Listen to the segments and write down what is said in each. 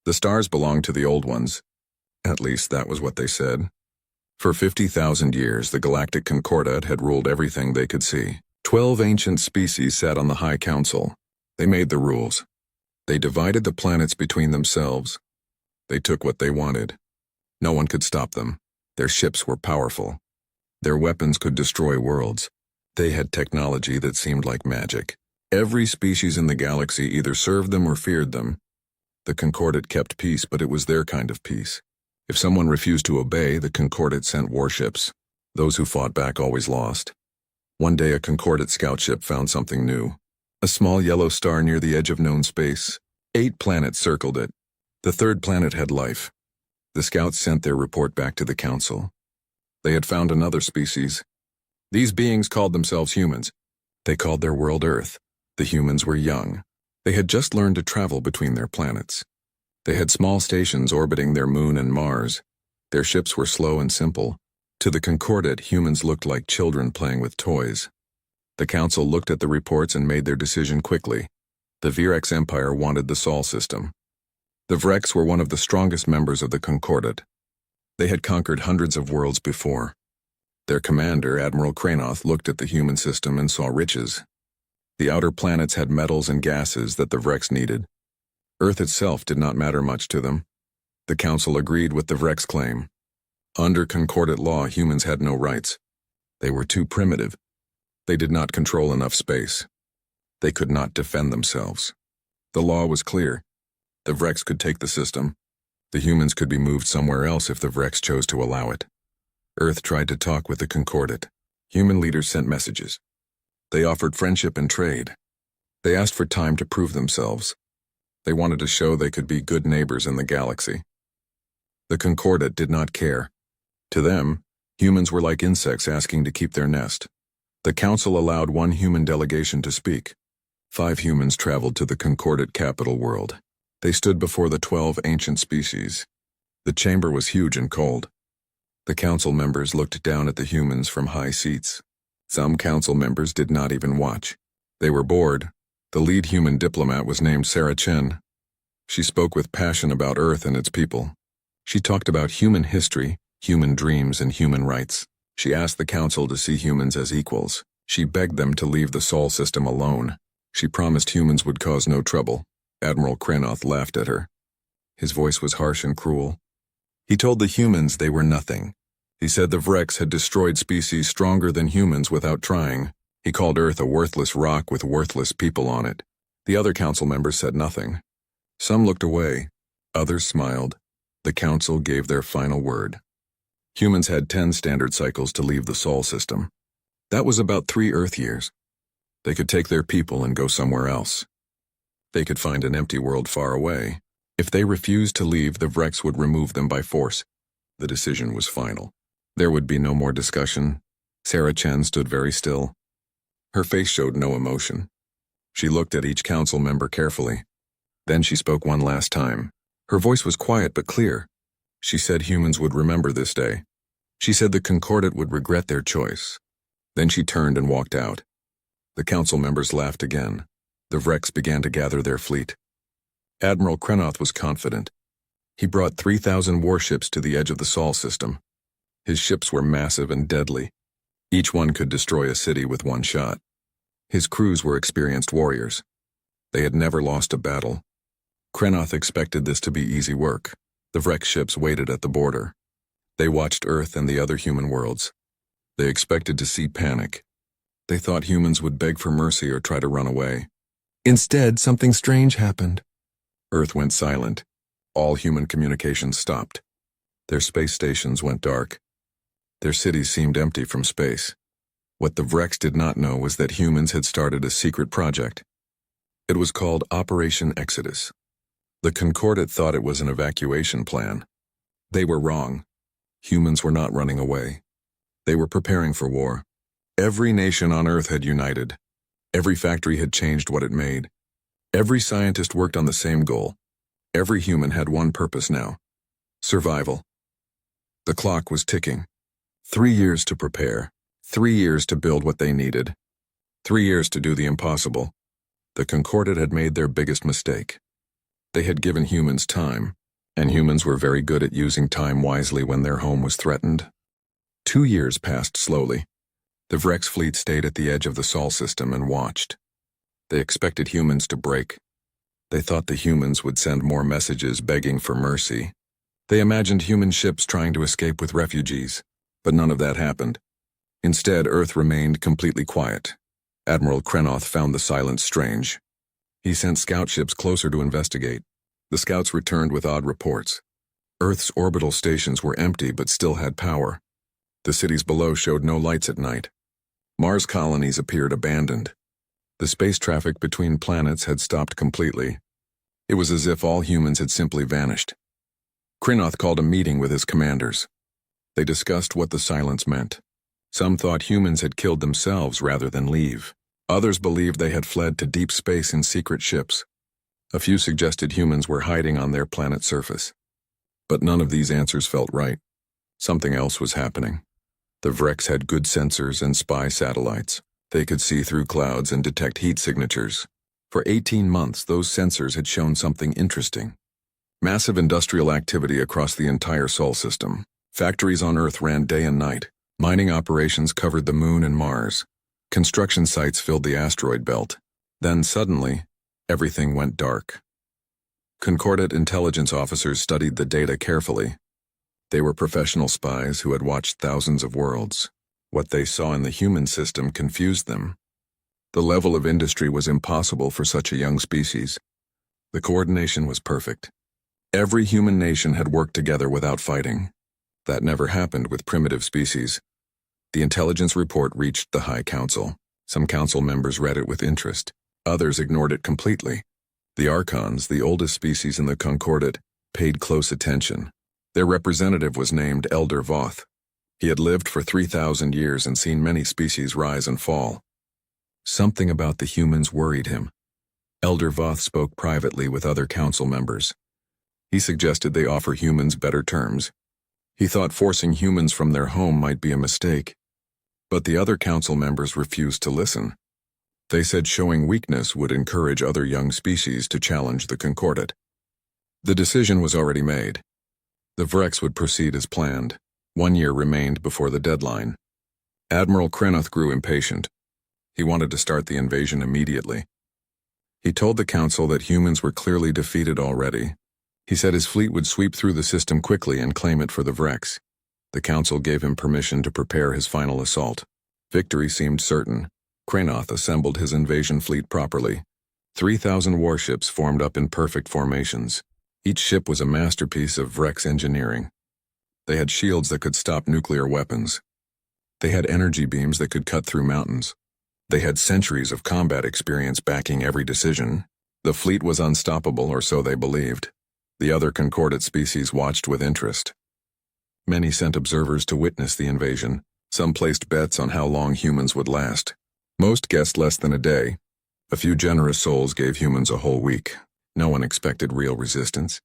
The stars belonged to the old ones. At least that was what they said. For 50,000 years, the galactic concordat had ruled everything they could see. 12 ancient species sat on the High Council. They made the rules. They divided the planets between themselves. They took what they wanted. No one could stop them. Their ships were powerful. Their weapons could destroy worlds. They had technology that seemed like magic. Every species in the galaxy either served them or feared them. The Concordat kept peace, but it was their kind of peace. If someone refused to obey, the Concordat sent warships. Those who fought back always lost. One day a Concordat scout ship found something new. A small yellow star near the edge of known space. 8 planets circled it. The 3rd planet had life. The scouts sent their report back to the council. They had found another species. These beings called themselves humans. They called their world Earth. The humans were young. They had just learned to travel between their planets. They had small stations orbiting their moon and Mars. Their ships were slow and simple. To the Concordat, humans looked like children playing with toys. The council looked at the reports and made their decision quickly. The Virex Empire wanted the Sol system. The Vrex were one of the strongest members of the Concordat. They had conquered hundreds of worlds before. Their commander, Admiral Cranoth, looked at the human system and saw riches. The outer planets had metals and gases that the Vrex needed. Earth itself did not matter much to them. The council agreed with the Vrex claim. Under Concordat law, humans had no rights. They were too primitive. They did not control enough space. They could not defend themselves. The law was clear. The Vrex could take the system. The humans could be moved somewhere else if the Vrex chose to allow it. Earth tried to talk with the Concordat. Human leaders sent messages. They offered friendship and trade. They asked for time to prove themselves. They wanted to show they could be good neighbors in the galaxy. The Concordat did not care. To them, humans were like insects asking to keep their nest. The council allowed 1 human delegation to speak. 5 humans traveled to the Concordat capital world. They stood before the 12 ancient species. The chamber was huge and cold. The council members looked down at the humans from high seats. Some council members did not even watch. They were bored. The lead human diplomat was named Sarah Chen. She spoke with passion about Earth and its people. She talked about human history, human dreams, and human rights. She asked the council to see humans as equals. She begged them to leave the Sol system alone. She promised humans would cause no trouble. Admiral Cranoth laughed at her. His voice was harsh and cruel. He told the humans they were nothing. He said the Vrex had destroyed species stronger than humans without trying. He called Earth a worthless rock with worthless people on it. The other council members said nothing. Some looked away. Others smiled. The council gave their final word. Humans had 10 standard cycles to leave the Sol system. That was about 3 Earth years. They could take their people and go somewhere else. They could find an empty world far away. If they refused to leave, the Vrex would remove them by force. The decision was final. There would be no more discussion. Sarah Chen stood very still. Her face showed no emotion. She looked at each council member carefully. Then she spoke one last time. Her voice was quiet but clear. She said humans would remember this day. She said the Concordat would regret their choice. Then she turned and walked out. The council members laughed again. The Vrex began to gather their fleet. Admiral Cranoth was confident. He brought 3,000 warships to the edge of the Sol system. His ships were massive and deadly. Each one could destroy a city with one shot. His crews were experienced warriors. They had never lost a battle. Cranoth expected this to be easy work. The Vrex ships waited at the border. They watched Earth and the other human worlds. They expected to see panic. They thought humans would beg for mercy or try to run away. Instead, something strange happened. Earth went silent. All human communication stopped. Their space stations went dark. Their cities seemed empty from space. What the Vrex did not know was that humans had started a secret project. It was called Operation Exodus. The Concordat thought it was an evacuation plan. They were wrong. Humans were not running away. They were preparing for war. Every nation on Earth had united. Every factory had changed what it made. Every scientist worked on the same goal. Every human had one purpose now: survival. The clock was ticking. 3 years to prepare. 3 years to build what they needed. 3 years to do the impossible. The Concordat had made their biggest mistake. They had given humans time, and humans were very good at using time wisely when their home was threatened. 2 years passed slowly. The Vrex fleet stayed at the edge of the Sol system and watched. They expected humans to break. They thought the humans would send more messages begging for mercy. They imagined human ships trying to escape with refugees, but none of that happened. Instead, Earth remained completely quiet. Admiral Krenoth found the silence strange. He sent scout ships closer to investigate. The scouts returned with odd reports. Earth's orbital stations were empty but still had power. The cities below showed no lights at night. Mars colonies appeared abandoned. The space traffic between planets had stopped completely. It was as if all humans had simply vanished. Krenoth called a meeting with his commanders. They discussed what the silence meant. Some thought humans had killed themselves rather than leave. Others believed they had fled to deep space in secret ships. A few suggested humans were hiding on their planet's surface. But none of these answers felt right. Something else was happening. The Vrex had good sensors and spy satellites. They could see through clouds and detect heat signatures. For 18 months, those sensors had shown something interesting. Massive industrial activity across the entire Sol system. Factories on Earth ran day and night. Mining operations covered the Moon and Mars. Construction sites filled the asteroid belt. Then suddenly, everything went dark. Concordat intelligence officers studied the data carefully. They were professional spies who had watched thousands of worlds. What they saw in the human system confused them. The level of industry was impossible for such a young species. The coordination was perfect. Every human nation had worked together without fighting. That never happened with primitive species. The intelligence report reached the High Council. Some council members read it with interest. Others ignored it completely. The Archons, the oldest species in the Concordat, paid close attention. Their representative was named Elder Voth. He had lived for 3,000 years and seen many species rise and fall. Something about the humans worried him. Elder Voth spoke privately with other council members. He suggested they offer humans better terms. He thought forcing humans from their home might be a mistake. But the other council members refused to listen. They said showing weakness would encourage other young species to challenge the Concordat. The decision was already made. The Vrex would proceed as planned. 1 year remained before the deadline. Admiral Krenoth grew impatient. He wanted to start the invasion immediately. He told the council that humans were clearly defeated already. He said his fleet would sweep through the system quickly and claim it for the Vrex. The council gave him permission to prepare his final assault. Victory seemed certain. Krenoth assembled his invasion fleet properly. 3,000 warships formed up in perfect formations. Each ship was a masterpiece of Vrex engineering. They had shields that could stop nuclear weapons. They had energy beams that could cut through mountains. They had centuries of combat experience backing every decision. The fleet was unstoppable, or so they believed. The other Concordat species watched with interest. Many sent observers to witness the invasion. Some placed bets on how long humans would last. Most guessed less than a day. A few generous souls gave humans a whole week. No one expected real resistance.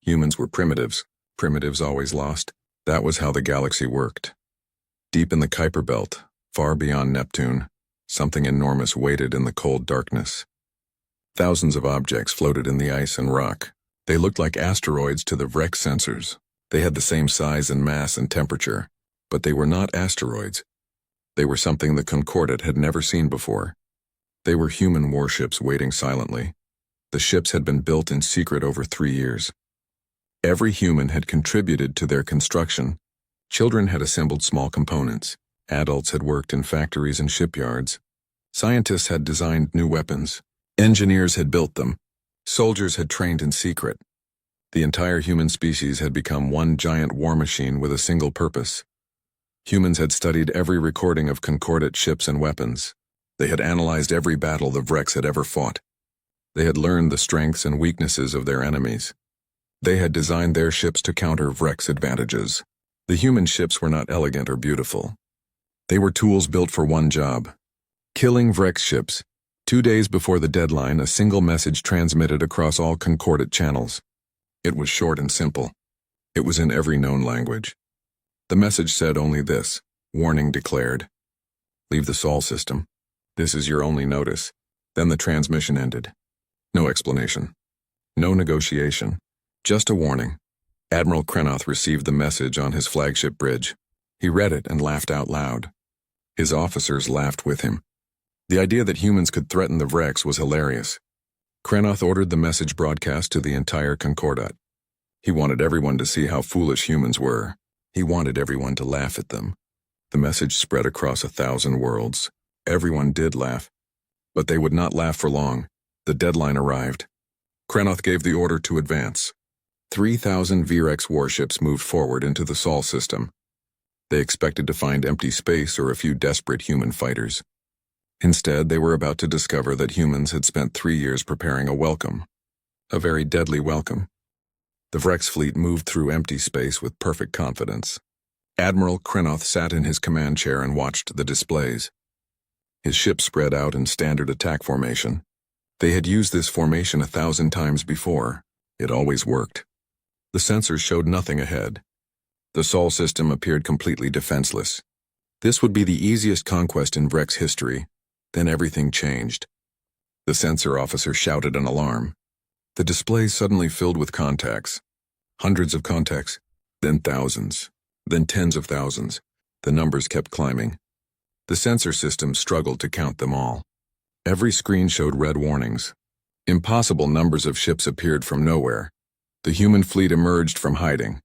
Humans were primitives. Primitives always lost. That was how the galaxy worked. Deep in the Kuiper Belt, far beyond Neptune, something enormous waited in the cold darkness. Thousands of objects floated in the ice and rock. They looked like asteroids to the Vrex sensors. They had the same size and mass and temperature, but they were not asteroids. They were something the Concordat had never seen before. They were human warships waiting silently. The ships had been built in secret over 3 years. Every human had contributed to their construction. Children had assembled small components. Adults had worked in factories and shipyards. Scientists had designed new weapons. Engineers had built them. Soldiers had trained in secret. The entire human species had become one giant war machine with a single purpose. Humans had studied every recording of Concordat ships and weapons. They had analyzed every battle the Vrex had ever fought. They had learned the strengths and weaknesses of their enemies. They had designed their ships to counter Vrex advantages. The human ships were not elegant or beautiful. They were tools built for one job: killing Vrex ships. 2 days before the deadline, a single message transmitted across all Concordat channels. It was short and simple. It was in every known language. The message said only this: warning declared. Leave the Sol system. This is your only notice. Then the transmission ended. No explanation. No negotiation. Just a warning. Admiral Krenoth received the message on his flagship bridge. He read it and laughed out loud. His officers laughed with him. The idea that humans could threaten the Vrex was hilarious. Krenoth ordered the message broadcast to the entire Concordat. He wanted everyone to see how foolish humans were. He wanted everyone to laugh at them. The message spread across 1,000 worlds. Everyone did laugh. But they would not laugh for long. The deadline arrived. Krenoth gave the order to advance. 3,000 Vrex warships moved forward into the Sol system. They expected to find empty space or a few desperate human fighters. Instead, they were about to discover that humans had spent 3 years preparing a welcome. A very deadly welcome. The Vrex fleet moved through empty space with perfect confidence. Admiral Krenoth sat in his command chair and watched the displays. His ship spread out in standard attack formation. They had used this formation 1,000 times before. It always worked. The sensors showed nothing ahead. The Sol system appeared completely defenseless. This would be the easiest conquest in Vrex history. Then everything changed. The sensor officer shouted an alarm. The display suddenly filled with contacts. Hundreds of contacts, then thousands, then tens of thousands. The numbers kept climbing. The sensor system struggled to count them all. Every screen showed red warnings. Impossible numbers of ships appeared from nowhere. The human fleet emerged from hiding.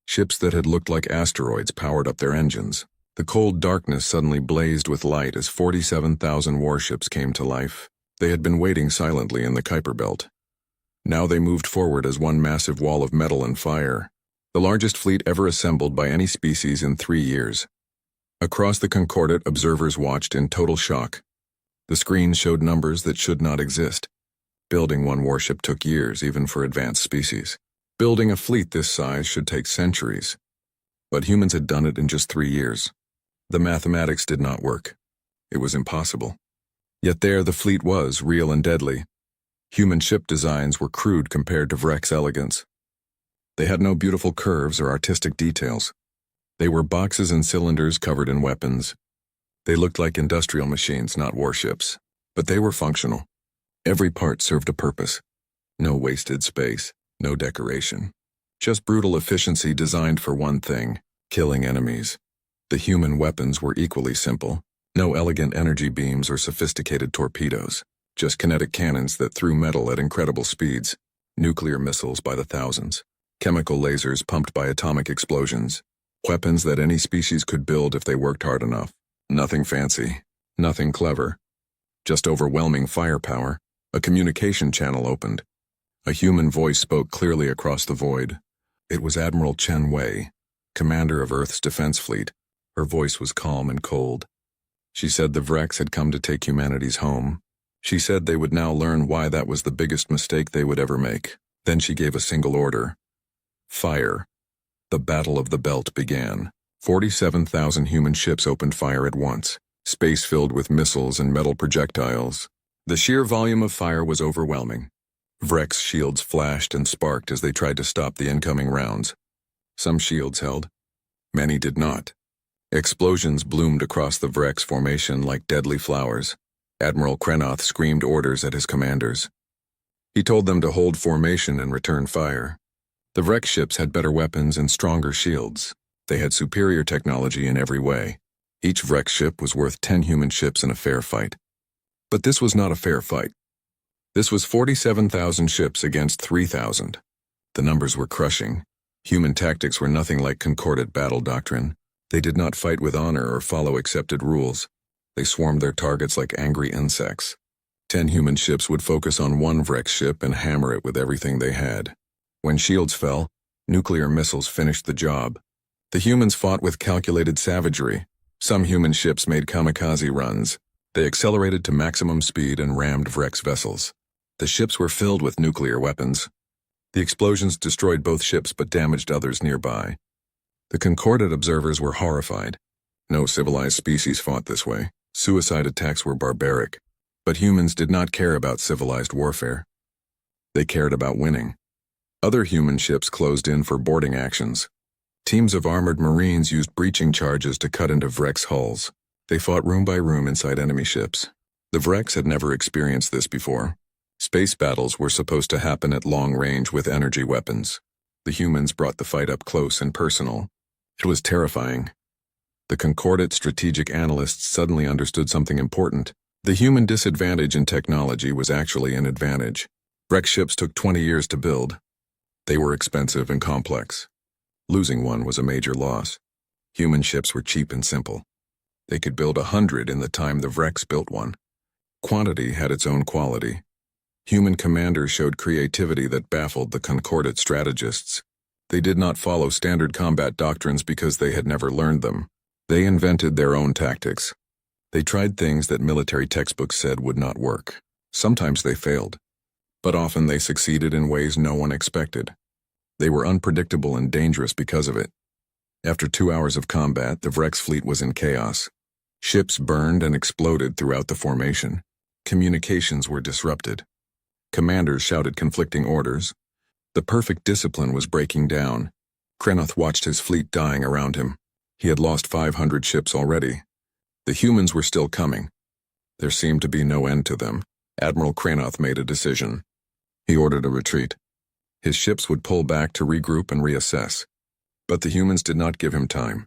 Ships that had looked like asteroids powered up their engines. The cold darkness suddenly blazed with light as 47,000 warships came to life. They had been waiting silently in the Kuiper Belt. Now they moved forward as one massive wall of metal and fire, the largest fleet ever assembled by any species in 3 years. Across the Concordat, observers watched in total shock. The screens showed numbers that should not exist. Building one warship took years, even for advanced species. Building a fleet this size should take centuries. But humans had done it in just 3 years. The mathematics did not work. It was impossible. Yet there the fleet was, real and deadly. Human ship designs were crude compared to Vrex elegance. They had no beautiful curves or artistic details. They were boxes and cylinders covered in weapons. They looked like industrial machines, not warships. But they were functional. Every part served a purpose. No wasted space, no decoration. Just brutal efficiency designed for one thing: killing enemies. The human weapons were equally simple. No elegant energy beams or sophisticated torpedoes. Just kinetic cannons that threw metal at incredible speeds. Nuclear missiles by the thousands. Chemical lasers pumped by atomic explosions. Weapons that any species could build if they worked hard enough. Nothing fancy. Nothing clever. Just overwhelming firepower. A communication channel opened. A human voice spoke clearly across the void. It was Admiral Chen Wei, commander of Earth's defense fleet. Her voice was calm and cold. She said the Vrex had come to take humanity's home. She said they would now learn why that was the biggest mistake they would ever make. Then she gave a single order. Fire. The Battle of the Belt began. 47,000 human ships opened fire at once, space filled with missiles and metal projectiles. The sheer volume of fire was overwhelming. Vrex shields flashed and sparked as they tried to stop the incoming rounds. Some shields held. Many did not. Explosions bloomed across the Vrex formation like deadly flowers. Admiral Krenoth screamed orders at his commanders. He told them to hold formation and return fire. The Vrex ships had better weapons and stronger shields. They had superior technology in every way. Each Vrex ship was worth 10 human ships in a fair fight. But this was not a fair fight. This was 47,000 ships against 3,000. The numbers were crushing. Human tactics were nothing like Concordat battle doctrine. They did not fight with honor or follow accepted rules. They swarmed their targets like angry insects. 10 human ships would focus on one Vrex ship and hammer it with everything they had. When shields fell, nuclear missiles finished the job. The humans fought with calculated savagery. Some human ships made kamikaze runs. They accelerated to maximum speed and rammed Vrex vessels. The ships were filled with nuclear weapons. The explosions destroyed both ships but damaged others nearby. The Concordat observers were horrified. No civilized species fought this way. Suicide attacks were barbaric. But humans did not care about civilized warfare. They cared about winning. Other human ships closed in for boarding actions. Teams of armored marines used breaching charges to cut into Vrex hulls. They fought room by room inside enemy ships. The Vrex had never experienced this before. Space battles were supposed to happen at long range with energy weapons. The humans brought the fight up close and personal. It was terrifying. The Concordate strategic analysts suddenly understood something important. The human disadvantage in technology was actually an advantage. Wreck ships took 20 years to build. They were expensive and complex. Losing one was a major loss. Human ships were cheap and simple. They could build 100 in the time the wrecks built one. Quantity had its own quality. Human commanders showed creativity that baffled the Concordate strategists. They did not follow standard combat doctrines because they had never learned them. They invented their own tactics. They tried things that military textbooks said would not work. Sometimes they failed, but often they succeeded in ways no one expected. They were unpredictable and dangerous because of it. After 2 hours of combat, the Vrex fleet was in chaos. Ships burned and exploded throughout the formation. Communications were disrupted. Commanders shouted conflicting orders. The perfect discipline was breaking down. Crenoth watched his fleet dying around him. He had lost 500 ships already. The humans were still coming. There seemed to be no end to them. Admiral Crenoth made a decision. He ordered a retreat. His ships would pull back to regroup and reassess. But the humans did not give him time.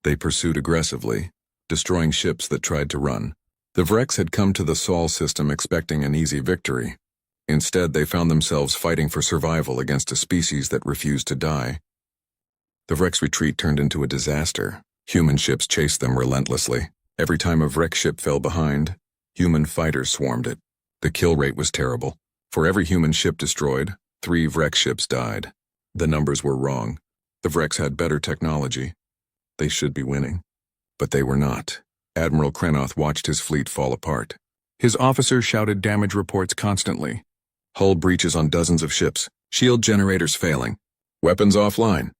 They pursued aggressively, destroying ships that tried to run. The Vrex had come to the Sol system expecting an easy victory. Instead, they found themselves fighting for survival against a species that refused to die. The Vrex retreat turned into a disaster. Human ships chased them relentlessly. Every time a Vrex ship fell behind, human fighters swarmed it. The kill rate was terrible. For every human ship destroyed, 3 Vrex ships died. The numbers were wrong. The Vrex had better technology. They should be winning. But they were not. Admiral Crenoth watched his fleet fall apart. His officers shouted damage reports constantly. Hull breaches on dozens of ships. Shield generators failing. Weapons offline.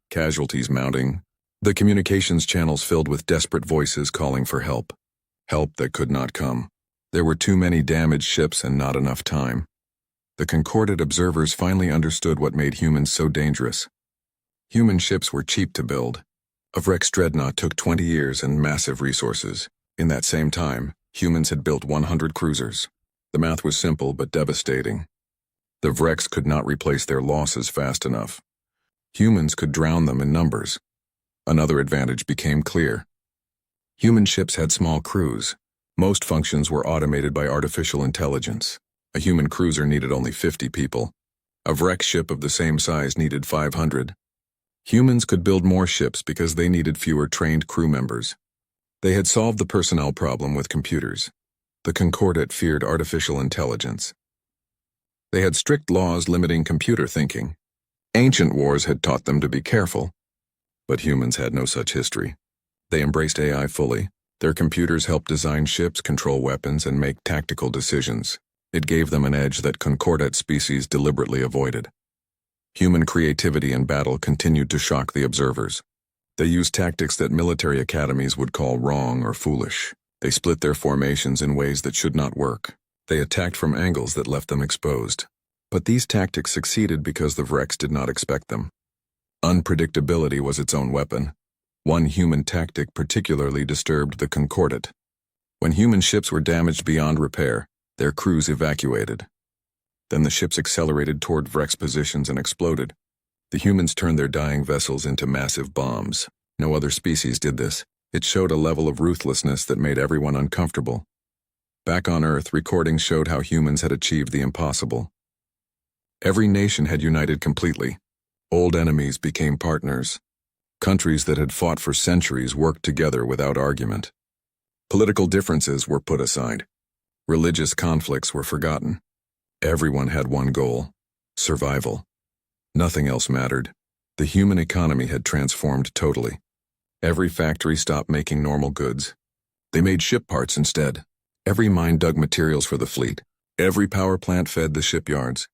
Casualties mounting. The communications channels filled with desperate voices calling for help. Help that could not come. There were too many damaged ships and not enough time. The Concordate observers finally understood what made humans so dangerous. Human ships were cheap to build. A Vrex dreadnought took 20 years and massive resources. In that same time, humans had built 100 cruisers. The math was simple but devastating. The Vrex could not replace their losses fast enough. Humans could drown them in numbers. Another advantage became clear. Human ships had small crews. Most functions were automated by artificial intelligence. A human cruiser needed only 50 people. A Vrex ship of the same size needed 500. Humans could build more ships because they needed fewer trained crew members. They had solved the personnel problem with computers. The Concordate feared artificial intelligence. They had strict laws limiting computer thinking. Ancient wars had taught them to be careful. But humans had no such history. They embraced AI fully. Their computers helped design ships, control weapons, and make tactical decisions. It gave them an edge that Concordate species deliberately avoided. Human creativity in battle continued to shock the observers. They used tactics that military academies would call wrong or foolish. They split their formations in ways that should not work. They attacked from angles that left them exposed. But these tactics succeeded because the Vrex did not expect them. Unpredictability was its own weapon. One human tactic particularly disturbed the Concordate. When human ships were damaged beyond repair, their crews evacuated. Then the ships accelerated toward Vrex positions and exploded. The humans turned their dying vessels into massive bombs. No other species did this. It showed a level of ruthlessness that made everyone uncomfortable. Back on Earth, recordings showed how humans had achieved the impossible. Every nation had united completely. Old enemies became partners. Countries that had fought for centuries worked together without argument. Political differences were put aside. Religious conflicts were forgotten. Everyone had one goal: survival. Nothing else mattered. The human economy had transformed totally. Every factory stopped making normal goods. They made ship parts instead. Every mine dug materials for the fleet. Every power plant fed the shipyards.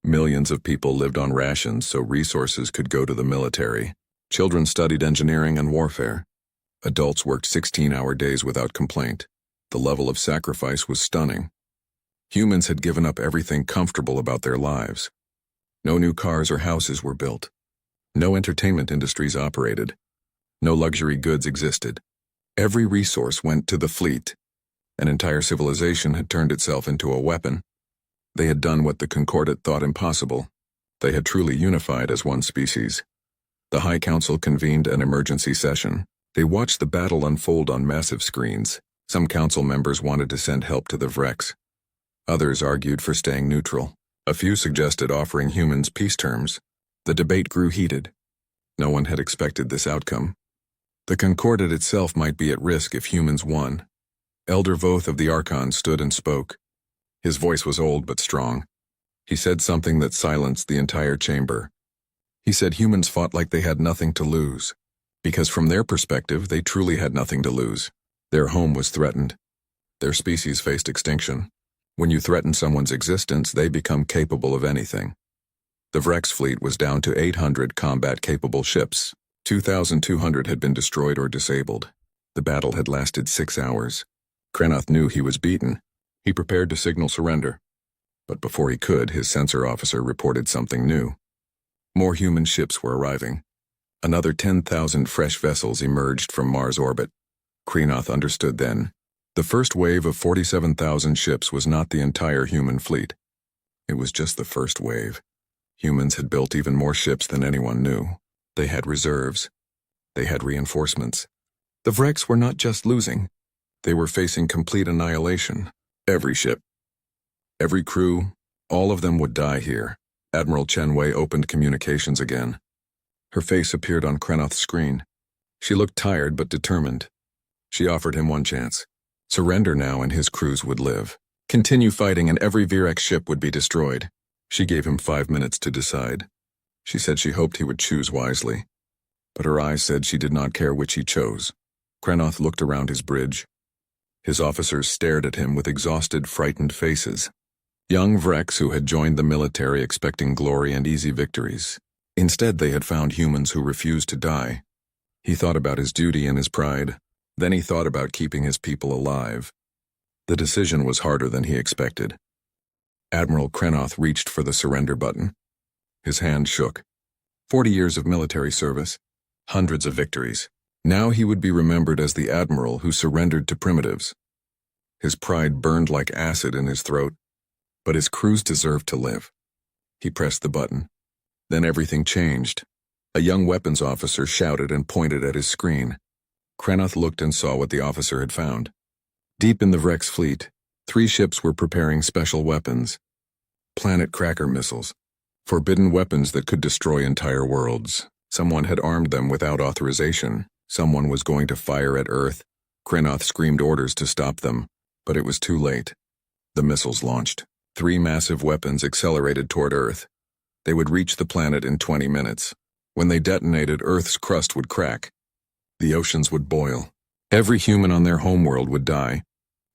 Millions of people lived on rations so resources could go to the military. Children studied engineering and warfare. Adults worked 16-hour days without complaint. The level of sacrifice was stunning. Humans had given up everything comfortable about their lives. No new cars or houses were built. No entertainment industries operated. No luxury goods existed. Every resource went to the fleet. An entire civilization had turned itself into a weapon. They had done what the Concordat thought impossible. They had truly unified as one species. The High Council convened an emergency session. They watched the battle unfold on massive screens. Some council members wanted to send help to the Vreks. Others argued for staying neutral. A few suggested offering humans peace terms. The debate grew heated. No one had expected this outcome. The Concordat itself might be at risk if humans won. Elder Voth of the Archon stood and spoke. His voice was old but strong. He said something that silenced the entire chamber. He said humans fought like they had nothing to lose, because from their perspective, they truly had nothing to lose. Their home was threatened. Their species faced extinction. When you threaten someone's existence, they become capable of anything. The Vreks fleet was down to 800 combat-capable ships. 2,200 had been destroyed or disabled. The battle had lasted 6 hours. Krenoth knew he was beaten. He prepared to signal surrender. But before he could, his sensor officer reported something new. More human ships were arriving. Another 10,000 fresh vessels emerged from Mars orbit. Krenoth understood then. The first wave of 47,000 ships was not the entire human fleet. It was just the first wave. Humans had built even more ships than anyone knew. They had reserves. They had reinforcements. The Vreks were not just losing. They were facing complete annihilation. Every ship, every crew, all of them would die here. Admiral Chenwei opened communications again. Her face appeared on Krenoth's screen. She looked tired but determined. She offered him one chance. Surrender now and his crews would live. Continue fighting and every Vrek ship would be destroyed. She gave him 5 minutes to decide. She said she hoped he would choose wisely. But her eyes said she did not care which he chose. Krenoth looked around his bridge. His officers stared at him with exhausted, frightened faces. Young Vreks who had joined the military expecting glory and easy victories. Instead, they had found humans who refused to die. He thought about his duty and his pride. Then he thought about keeping his people alive. The decision was harder than he expected. Admiral Krenoth reached for the surrender button. His hand shook. 40 years of military service, hundreds of victories. Now he would be remembered as the admiral who surrendered to primitives. His pride burned like acid in his throat, but his crews deserved to live. He pressed the button. Then everything changed. A young weapons officer shouted and pointed at his screen. Krenoth looked and saw what the officer had found. Deep in the Vreks fleet, 3 ships were preparing special weapons. Planet cracker missiles. Forbidden weapons that could destroy entire worlds. Someone had armed them without authorization. Someone was going to fire at Earth. Krenoth screamed orders to stop them, but it was too late. The missiles launched. 3 massive weapons accelerated toward Earth. They would reach the planet in 20 minutes. When they detonated, Earth's crust would crack. The oceans would boil. Every human on their homeworld would die.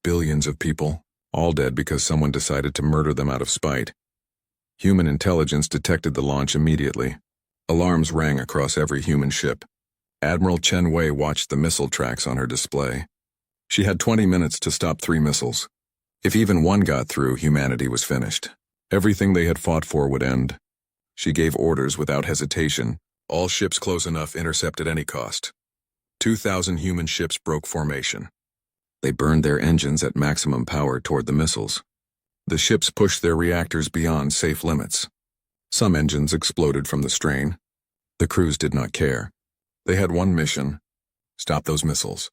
Billions of people, all dead because someone decided to murder them out of spite. Human intelligence detected the launch immediately. Alarms rang across every human ship. Admiral Chenwei watched the missile tracks on her display. She had 20 minutes to stop 3 missiles. If even one got through, humanity was finished. Everything they had fought for would end. She gave orders without hesitation. All ships close enough, intercept at any cost. 2,000 human ships broke formation. They burned their engines at maximum power toward the missiles. The ships pushed their reactors beyond safe limits. Some engines exploded from the strain. The crews did not care. They had one mission: stop those missiles.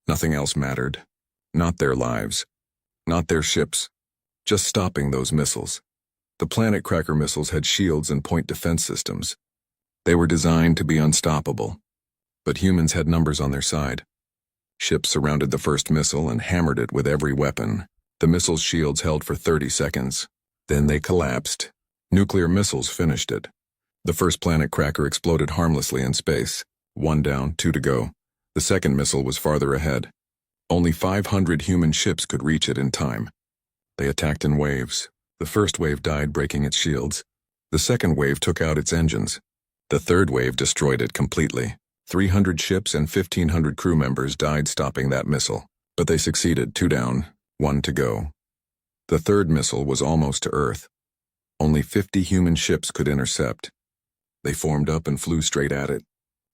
Nothing else mattered. Not their lives. Not their ships. Just stopping those missiles. The planet cracker missiles had shields and point defense systems. They were designed to be unstoppable. But humans had numbers on their side. Ships surrounded the first missile and hammered it with every weapon. The missile's shields held for 30 seconds. Then they collapsed. Nuclear missiles finished it. The first planet cracker exploded harmlessly in space. 1 down, 2 to go. The second missile was farther ahead. Only 500 human ships could reach it in time. They attacked in waves. The first wave died, breaking its shields. The second wave took out its engines. The third wave destroyed it completely. 300 ships and 1,500 crew members died stopping that missile. But they succeeded, 2 down, 1 to go. The third missile was almost to Earth. Only 50 human ships could intercept. They formed up and flew straight at it.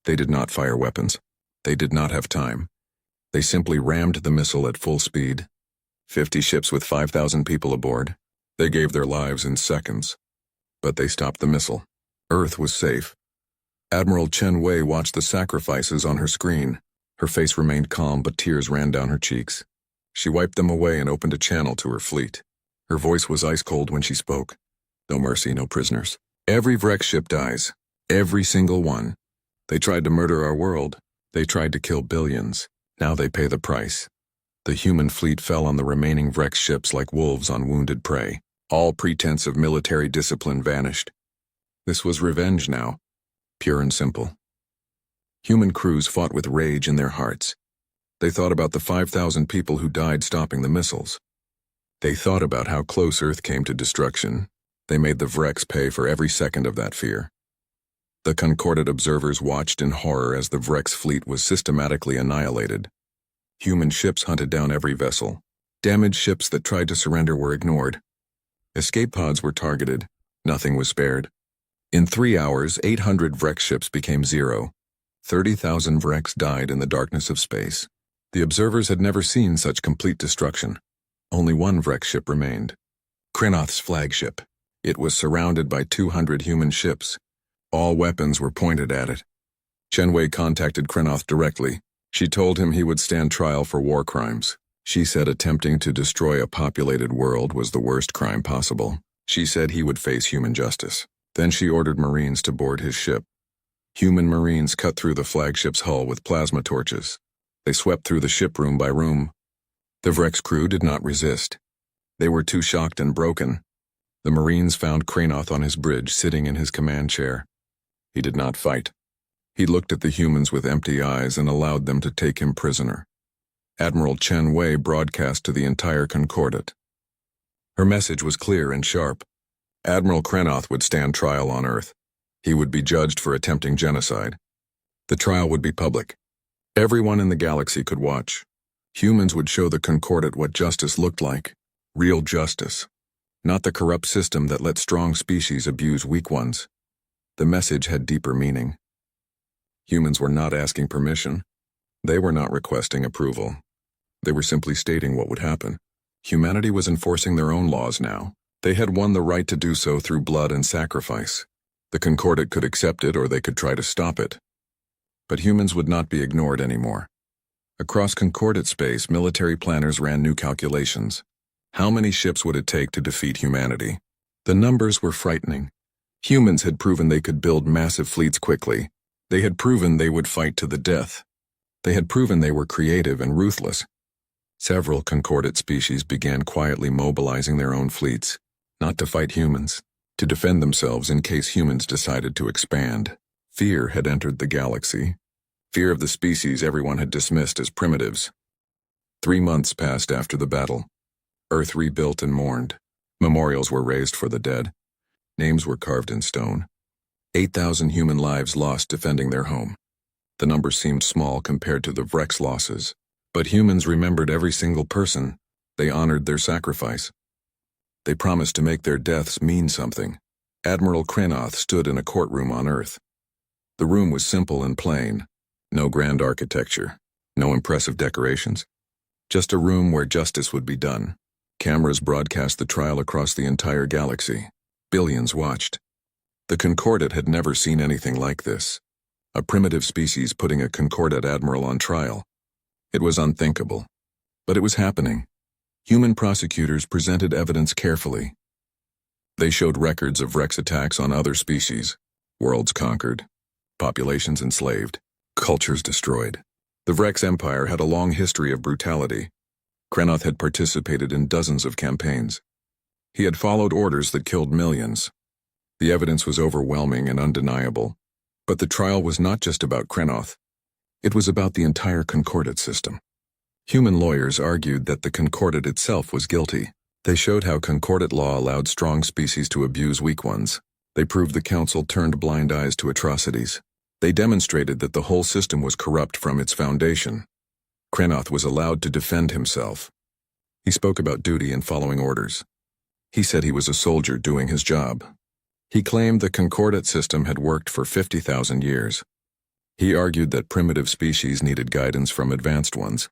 They did not fire weapons. They did not have time. They simply rammed the missile at full speed. 50 ships with 5,000 people aboard. They gave their lives in seconds. But they stopped the missile. Earth was safe. Admiral Chen Wei watched the sacrifices on her screen. Her face remained calm, but tears ran down her cheeks. She wiped them away and opened a channel to her fleet. Her voice was ice-cold when she spoke. No mercy, no prisoners. Every Vrex ship dies. Every single one. They tried to murder our world. They tried to kill billions. Now they pay the price. The human fleet fell on the remaining Vrex ships like wolves on wounded prey. All pretense of military discipline vanished. This was revenge now, pure and simple. Human crews fought with rage in their hearts. They thought about the 5,000 people who died stopping the missiles. They thought about how close Earth came to destruction. They made the Vrex pay for every second of that fear. The Concordat observers watched in horror as the Vrex fleet was systematically annihilated. Human ships hunted down every vessel. Damaged ships that tried to surrender were ignored. Escape pods were targeted. Nothing was spared. In 3 hours, 800 Vrex ships became zero. 30,000 Vrex died in the darkness of space. The observers had never seen such complete destruction. Only one Vrex ship remained. Krenoth's flagship. It was surrounded by 200 human ships. All weapons were pointed at it. Chen Wei contacted Crenoth directly. She told him he would stand trial for war crimes. She said attempting to destroy a populated world was the worst crime possible. She said he would face human justice. Then she ordered Marines to board his ship. Human Marines cut through the flagship's hull with plasma torches. They swept through the ship room by room. The Vrex crew did not resist. They were too shocked and broken. The Marines found Crenoth on his bridge, sitting in his command chair. He did not fight. He looked at the humans with empty eyes and allowed them to take him prisoner. Admiral Chen Wei broadcast to the entire Concordat. Her message was clear and sharp. Admiral Crenoth would stand trial on Earth. He would be judged for attempting genocide. The trial would be public. Everyone in the galaxy could watch. Humans would show the Concordat what justice looked like. Real justice. Not the corrupt system that let strong species abuse weak ones. The message had deeper meaning. Humans were not asking permission. They were not requesting approval. They were simply stating what would happen. Humanity was enforcing their own laws now. They had won the right to do so through blood and sacrifice. The Concordat could accept it or they could try to stop it. But humans would not be ignored anymore. Across Concordat space, military planners ran new calculations. How many ships would it take to defeat humanity? The numbers were frightening. Humans had proven they could build massive fleets quickly. They had proven they would fight to the death. They had proven they were creative and ruthless. Several Concordat species began quietly mobilizing their own fleets, not to fight humans, to defend themselves in case humans decided to expand. Fear had entered the galaxy. Fear of the species everyone had dismissed as primitives. 3 months passed after the battle. Earth rebuilt and mourned. Memorials were raised for the dead. Names were carved in stone. 8,000 human lives lost defending their home. The number seemed small compared to the Vrex losses, but humans remembered every single person. They honored their sacrifice. They promised to make their deaths mean something. Admiral Crenoth stood in a courtroom on Earth. The room was simple and plain. No grand architecture, no impressive decorations. Just a room where justice would be done. Cameras broadcast the trial across the entire galaxy. Billions watched. The Concordat had never seen anything like this. A primitive species putting a Concordat admiral on trial. It was unthinkable. But it was happening. Human prosecutors presented evidence carefully. They showed records of Vrex attacks on other species. Worlds conquered. Populations enslaved. Cultures destroyed. The Vrex Empire had a long history of brutality. Crenoth had participated in dozens of campaigns. He had followed orders that killed millions. The evidence was overwhelming and undeniable. But the trial was not just about Crenoth. It was about the entire Concordat system. Human lawyers argued that the Concordat itself was guilty. They showed how Concordat law allowed strong species to abuse weak ones. They proved the Council turned blind eyes to atrocities. They demonstrated that the whole system was corrupt from its foundation. Crenoth was allowed to defend himself. He spoke about duty and following orders. He said he was a soldier doing his job. He claimed the Concordat system had worked for 50,000 years. He argued that primitive species needed guidance from advanced ones.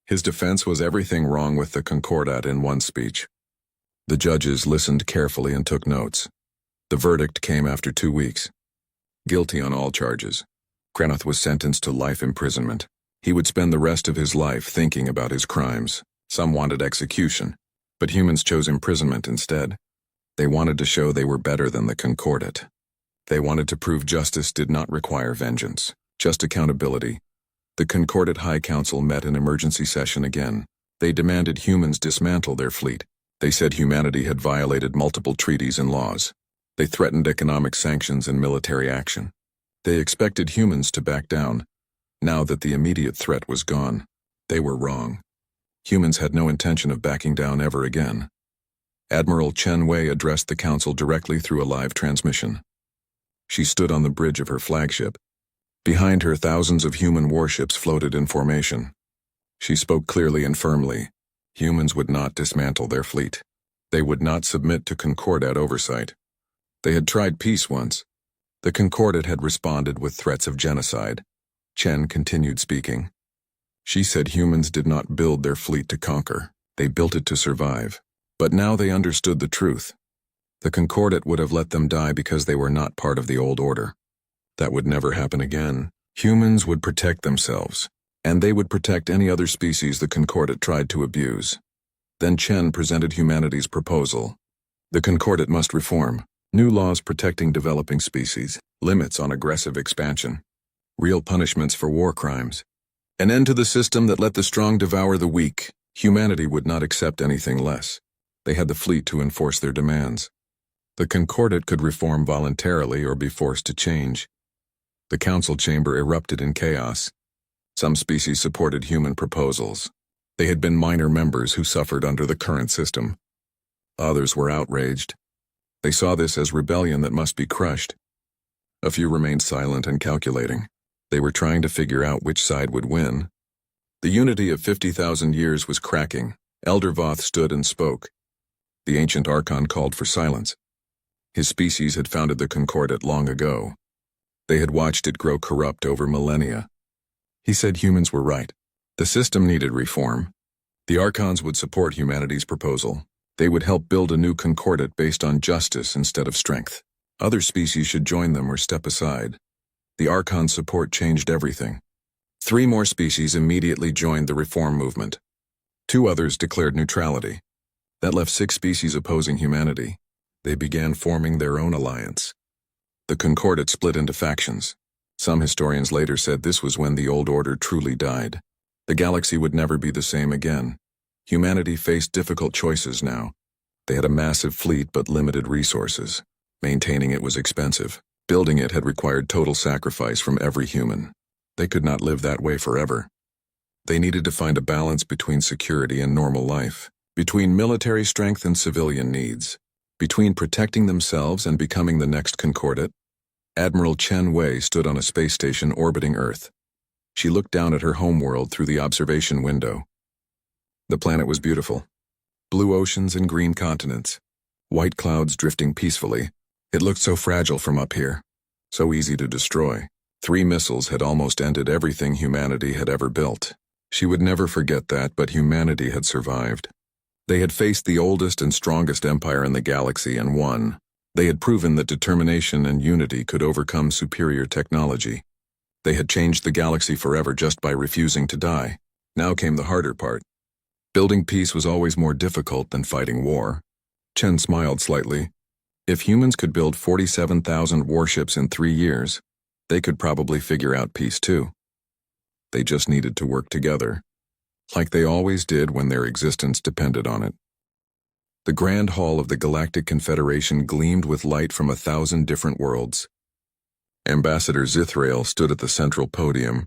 His defense was everything wrong with the Concordat in one speech. The judges listened carefully and took notes. The verdict came after 2 weeks. Guilty on all charges. Kreneth was sentenced to life imprisonment. He would spend the rest of his life thinking about his crimes. Some wanted execution, but humans chose imprisonment instead. They wanted to show they were better than the Concordat. They wanted to prove justice did not require vengeance, just accountability. The Concordat High Council met in emergency session again. They demanded humans dismantle their fleet. They said humanity had violated multiple treaties and laws. They threatened economic sanctions and military action. They expected humans to back down. Now that the immediate threat was gone, they were wrong. Humans had no intention of backing down ever again. Admiral Chen Wei addressed the council directly through a live transmission. She stood on the bridge of her flagship. Behind her, thousands of human warships floated in formation. She spoke clearly and firmly. Humans would not dismantle their fleet. They would not submit to Concordat oversight. They had tried peace once. The Concordat had responded with threats of genocide. Chen continued speaking. She said humans did not build their fleet to conquer. They built it to survive. But now they understood the truth. The Concordat would have let them die because they were not part of the old order. That would never happen again. Humans would protect themselves, and they would protect any other species the Concordat tried to abuse. Then Chen presented humanity's proposal. The Concordat must reform. New laws protecting developing species, limits on aggressive expansion, real punishments for war crimes. An end to the system that let the strong devour the weak. Humanity would not accept anything less. They had the fleet to enforce their demands. The Concordat could reform voluntarily or be forced to change. The council chamber erupted in chaos. Some species supported human proposals. They had been minor members who suffered under the current system. Others were outraged. They saw this as rebellion that must be crushed. A few remained silent and calculating. They were trying to figure out which side would win. The unity of 50,000 years was cracking. Elder Voth stood and spoke. The ancient Archon called for silence. His species had founded the Concordat long ago. They had watched it grow corrupt over millennia. He said humans were right. The system needed reform. The Archons would support humanity's proposal. They would help build a new Concordat based on justice instead of strength. Other species should join them or step aside. The Archon's support changed everything. 3 more species immediately joined the reform movement. 2 others declared neutrality. That left 6 species opposing humanity. They began forming their own alliance. The Concordat split into factions. Some historians later said this was when the old order truly died. The galaxy would never be the same again. Humanity faced difficult choices now. They had a massive fleet but limited resources. Maintaining it was expensive. Building it had required total sacrifice from every human. They could not live that way forever. They needed to find a balance between security and normal life, between military strength and civilian needs, between protecting themselves and becoming the next Concordat. Admiral Chen Wei stood on a space station orbiting Earth. She looked down at her homeworld through the observation window. The planet was beautiful. Blue oceans and green continents. White clouds drifting peacefully. It looked so fragile from up here. So easy to destroy. 3 missiles had almost ended everything humanity had ever built. She would never forget that, but humanity had survived. They had faced the oldest and strongest empire in the galaxy and won. They had proven that determination and unity could overcome superior technology. They had changed the galaxy forever just by refusing to die. Now came the harder part. Building peace was always more difficult than fighting war. Chen smiled slightly. If humans could build 47,000 warships in 3 years, they could probably figure out peace too. They just needed to work together, like they always did when their existence depended on it. The Grand Hall of the Galactic Confederation gleamed with light from 1,000 different worlds. Ambassador Zithrael stood at the central podium,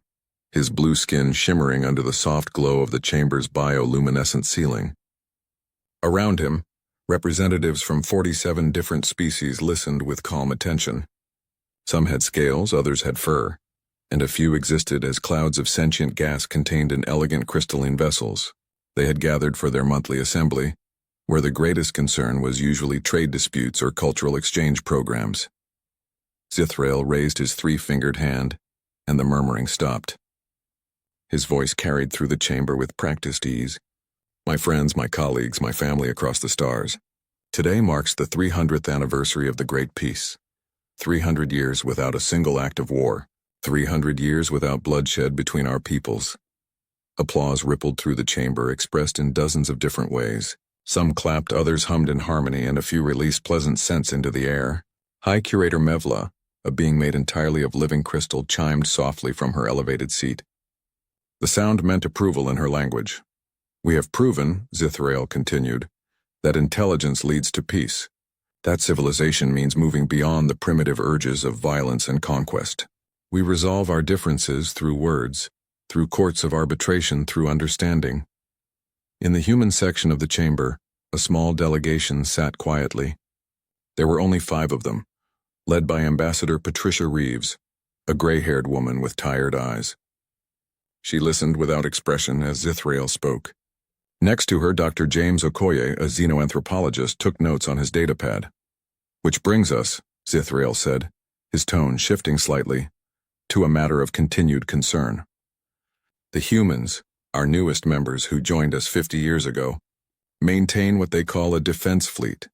his blue skin shimmering under the soft glow of the chamber's bioluminescent ceiling. Around him, representatives from 47 different species listened with calm attention. Some had scales, others had fur, and a few existed as clouds of sentient gas contained in elegant crystalline vessels. They had gathered for their monthly assembly, where the greatest concern was usually trade disputes or cultural exchange programs. Zithrael raised his 3-fingered hand, and the murmuring stopped. His voice carried through the chamber with practiced ease. My friends, my colleagues, my family across the stars. Today marks the 300th anniversary of the Great Peace. 300 years without a single act of war. 300 years without bloodshed between our peoples. Applause rippled through the chamber, expressed in dozens of different ways. Some clapped, others hummed in harmony, and a few released pleasant scents into the air. High Curator Mevla, a being made entirely of living crystal, chimed softly from her elevated seat. The sound meant approval in her language. "We have proven," Zithrael continued, "that intelligence leads to peace. That civilization means moving beyond the primitive urges of violence and conquest. We resolve our differences through words, through courts of arbitration, through understanding." In the human section of the chamber, a small delegation sat quietly. There were only 5 of them, led by Ambassador Patricia Reeves, a gray-haired woman with tired eyes. She listened without expression as Zithrael spoke. Next to her, Dr. James Okoye, a xenoanthropologist, took notes on his datapad. "Which brings us," Zithrael said, his tone shifting slightly, "to a matter of continued concern. The humans, our newest members who joined us 50 years ago, maintain what they call a defense fleet.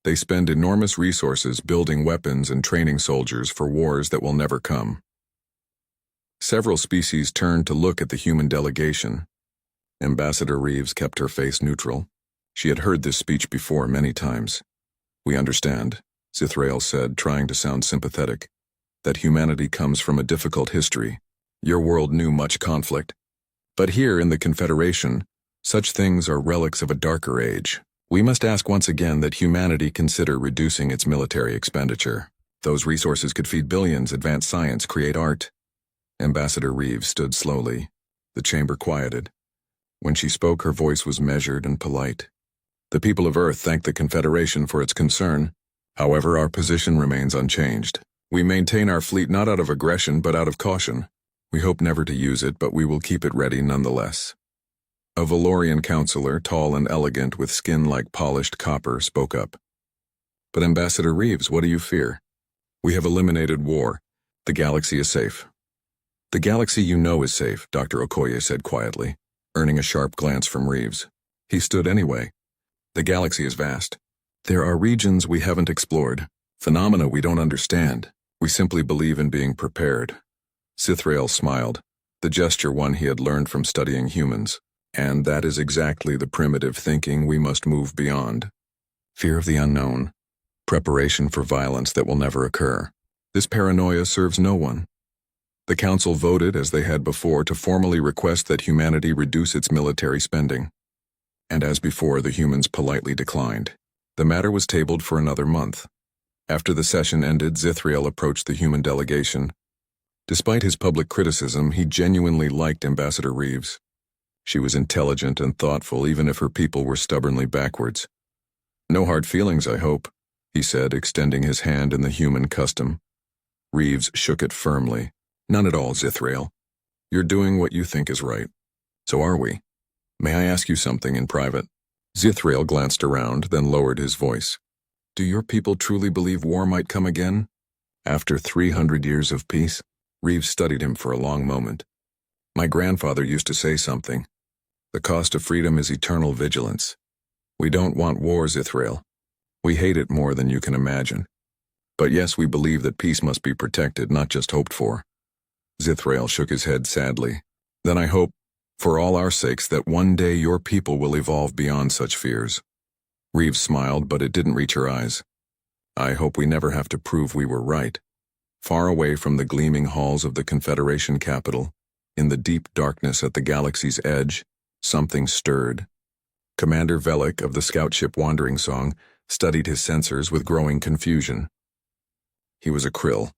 They spend enormous resources building weapons and training soldiers for wars that will never come." Several species turned to look at the human delegation. Ambassador Reeves kept her face neutral. She had heard this speech before many times. "We understand," Zithrael said, trying to sound sympathetic, "that humanity comes from a difficult history. Your world knew much conflict. But here in the Confederation, such things are relics of a darker age. We must ask once again that humanity consider reducing its military expenditure. Those resources could feed billions, advance science, create art." Ambassador Reeves stood slowly. The chamber quieted. When she spoke, her voice was measured and polite. "The people of Earth thank the Confederation for its concern. However, our position remains unchanged. We maintain our fleet not out of aggression but out of caution. We hope never to use it, but we will keep it ready nonetheless." A Valorian counselor, tall and elegant with skin like polished copper, spoke up. "But Ambassador Reeves, what do you fear? We have eliminated war. The galaxy is safe." "The galaxy you know is safe," Dr. Okoye said quietly, earning a sharp glance from Reeves. He stood anyway. "The galaxy is vast. There are regions we haven't explored, phenomena we don't understand. We simply believe in being prepared." Zithrael smiled, the gesture one he had learned from studying humans. "And that is exactly the primitive thinking we must move beyond. Fear of the unknown, preparation for violence that will never occur. This paranoia serves no one." The council voted, as they had before, to formally request that humanity reduce its military spending. And as before, the humans politely declined. The matter was tabled for another month. After the session ended, Zithrael approached the human delegation. Despite his public criticism, he genuinely liked Ambassador Reeves. She was intelligent and thoughtful, even if her people were stubbornly backwards. "No hard feelings, I hope," he said, extending his hand in the human custom. Reeves shook it firmly. "None at all, Zithrael. You're doing what you think is right. So are we. May I ask you something in private?" Zithrael glanced around, then lowered his voice. "Do your people truly believe war might come again? After 300 years of peace?" Reeves studied him for a long moment. "My grandfather used to say something. The cost of freedom is eternal vigilance. We don't want war, Zithrael. We hate it more than you can imagine. But yes, we believe that peace must be protected, not just hoped for." Zithrael shook his head sadly. "Then I hope, for all our sakes, that one day your people will evolve beyond such fears." Reeves smiled, but it didn't reach her eyes. "I hope we never have to prove we were right." Far away from the gleaming halls of the Confederation capital, in the deep darkness at the galaxy's edge, something stirred. Commander Velik of the scout ship Wandering Song studied his sensors with growing confusion. He was a krill,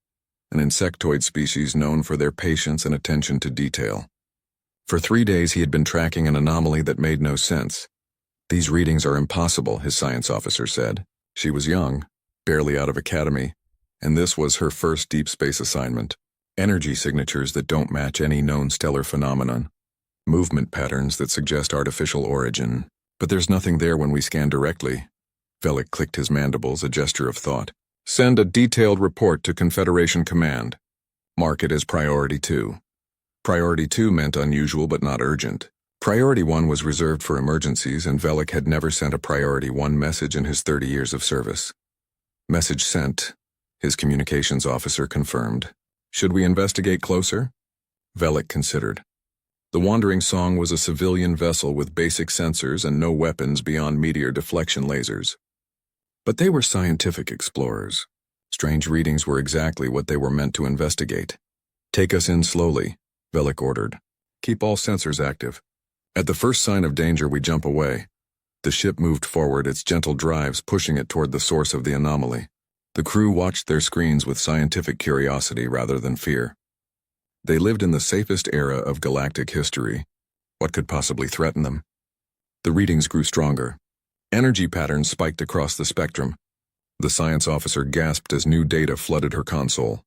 an insectoid species known for their patience and attention to detail. For 3 days he had been tracking an anomaly that made no sense. "These readings are impossible," his science officer said. She was young, barely out of academy, and this was her first deep space assignment. Energy signatures that don't match any known stellar phenomenon. Movement patterns that suggest artificial origin. But there's nothing there when we scan directly. Velik clicked his mandibles, a gesture of thought. "Send a detailed report to Confederation Command. Mark it as Priority 2. Priority 2 meant unusual but not urgent. Priority 1 was reserved for emergencies, and Velik had never sent a Priority 1 message in his 30 years of service. Message sent. His communications officer confirmed. Should we investigate closer? Velik considered. The Wandering Song was a civilian vessel with basic sensors and no weapons beyond meteor deflection lasers. But they were scientific explorers. Strange readings were exactly what they were meant to investigate. Take us in slowly, Velik ordered. Keep all sensors active. At the first sign of danger, we jump away. The ship moved forward, its gentle drives pushing it toward the source of the anomaly. The crew watched their screens with scientific curiosity rather than fear. They lived in the safest era of galactic history. What could possibly threaten them? The readings grew stronger. Energy patterns spiked across the spectrum. The science officer gasped as new data flooded her console.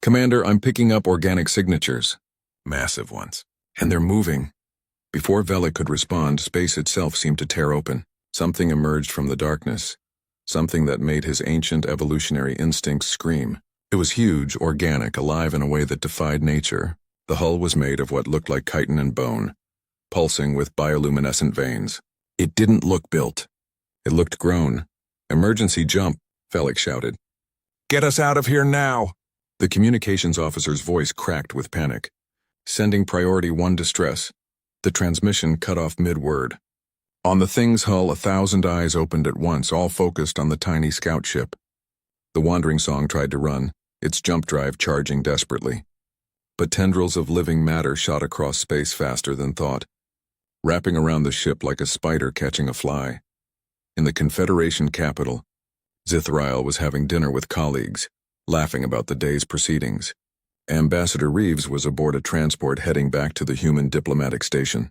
Commander, I'm picking up organic signatures. Massive ones. And they're moving. Before Velik could respond, space itself seemed to tear open. Something emerged from the darkness. Something that made his ancient evolutionary instincts scream. It was huge, organic, alive in a way that defied nature. The hull was made of what looked like chitin and bone, pulsing with bioluminescent veins. It didn't look built. It looked grown. Emergency jump, Velik shouted. Get us out of here now! The communications officer's voice cracked with panic. Sending Priority 1 distress. The transmission cut off mid-word. On the thing's hull, 1,000 eyes opened at once, all focused on the tiny scout ship. The Wandering Song tried to run, its jump drive charging desperately. But tendrils of living matter shot across space faster than thought, wrapping around the ship like a spider catching a fly. In the Confederation capital, Zithrael was having dinner with colleagues, laughing about the day's proceedings. Ambassador Reeves was aboard a transport heading back to the human diplomatic station.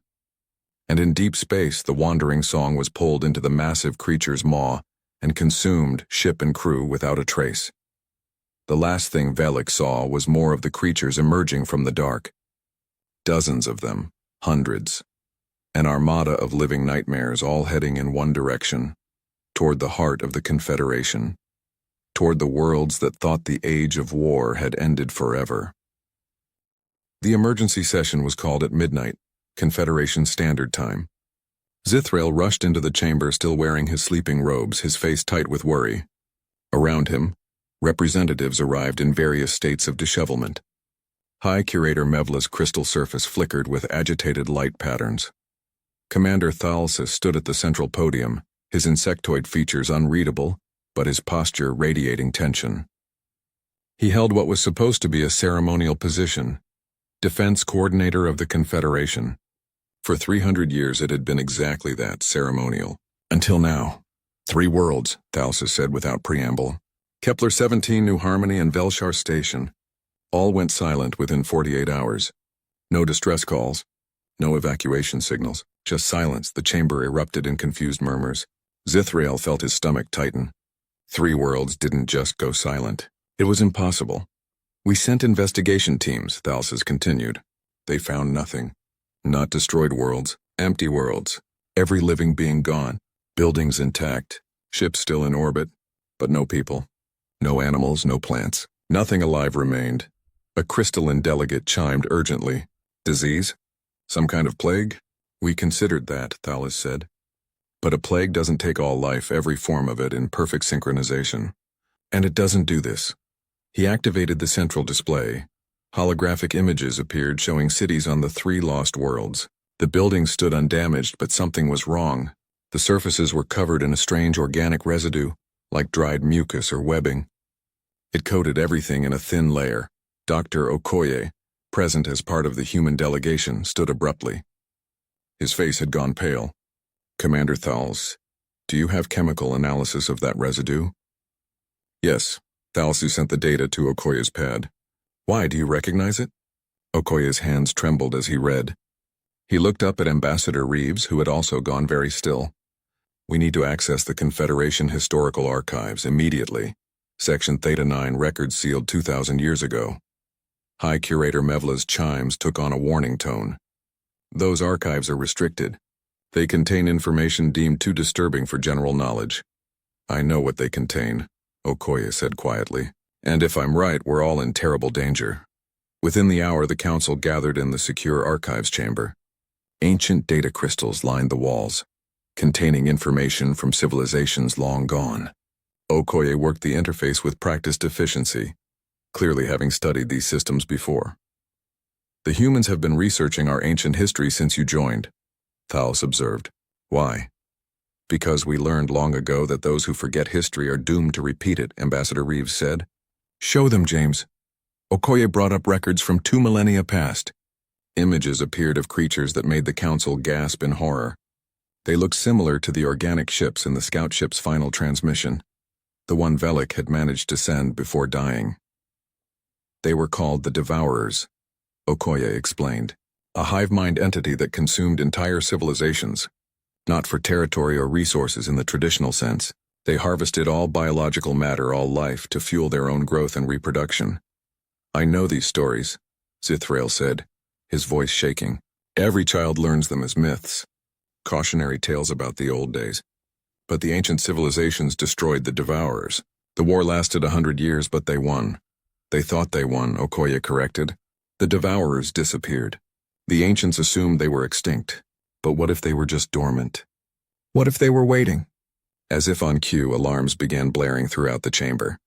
And in deep space, the Wandering Song was pulled into the massive creature's maw and consumed ship and crew without a trace. The last thing Velik saw was more of the creatures emerging from the dark. Dozens of them, hundreds. An armada of living nightmares all heading in one direction, toward the heart of the Confederation, toward the worlds that thought the age of war had ended forever. The emergency session was called at midnight, Confederation Standard Time. Zithrael rushed into the chamber still wearing his sleeping robes, his face tight with worry. Around him, representatives arrived in various states of dishevelment. High Curator Mevla's crystal surface flickered with agitated light patterns. Commander Thalsis stood at the central podium, his insectoid features unreadable, but his posture radiating tension. He held what was supposed to be a ceremonial position, Defense Coordinator of the Confederation. For 300 years it had been exactly that, ceremonial. Until now. 3 worlds, Thalsis said without preamble. Kepler 17, New Harmony, and Velshar Station. All went silent within 48 hours. No distress calls. No evacuation signals. Just silence. The chamber erupted in confused murmurs. Zithrael felt his stomach tighten. 3 worlds didn't just go silent. It was impossible. We sent investigation teams, Thalsis continued. They found nothing. Not destroyed worlds, empty worlds. Every living being gone. Buildings intact. Ships still in orbit. But no people. No animals, no plants. Nothing alive remained. A crystalline delegate chimed urgently. Disease? Some kind of plague? We considered that, Thallis said. But a plague doesn't take all life, every form of it, in perfect synchronization. And it doesn't do this. He activated the central display. Holographic images appeared showing cities on the 3 lost worlds. The buildings stood undamaged, but something was wrong. The surfaces were covered in a strange organic residue, like dried mucus or webbing. It coated everything in a thin layer. Dr. Okoye, present as part of the human delegation, stood abruptly. His face had gone pale. Commander Thals, do you have chemical analysis of that residue? Yes. Thalsu sent the data to Okoye's pad. Why, do you recognize it? Okoye's hands trembled as he read. He looked up at Ambassador Reeves, who had also gone very still. We need to access the Confederation Historical Archives immediately. Section Theta 9 records sealed 2,000 years ago. High Curator Mevla's chimes took on a warning tone. Those archives are restricted. They contain information deemed too disturbing for general knowledge. I know what they contain, Okoye said quietly. And if I'm right, we're all in terrible danger. Within the hour, the council gathered in the secure archives chamber. Ancient data crystals lined the walls, containing information from civilizations long gone. Okoye worked the interface with practiced efficiency, clearly having studied these systems before. The humans have been researching our ancient history since you joined, Thalos observed. Why? Because we learned long ago that those who forget history are doomed to repeat it, Ambassador Reeves said. Show them, James. Okoye brought up records from 2 millennia past. Images appeared of creatures that made the council gasp in horror. They looked similar to the organic ships in the scout ship's final transmission, the one Velik had managed to send before dying. They were called the Devourers, Okoye explained, a hive-mind entity that consumed entire civilizations. Not for territory or resources in the traditional sense. They harvested all biological matter, all life, to fuel their own growth and reproduction. I know these stories, Zithrael said, his voice shaking. Every child learns them as myths, cautionary tales about the old days. But the ancient civilizations destroyed the Devourers. The war lasted 100 years, but they won. They thought they won, Okoye corrected. The Devourers disappeared. The ancients assumed they were extinct. But what if they were just dormant? What if they were waiting? As if on cue, alarms began blaring throughout the chamber.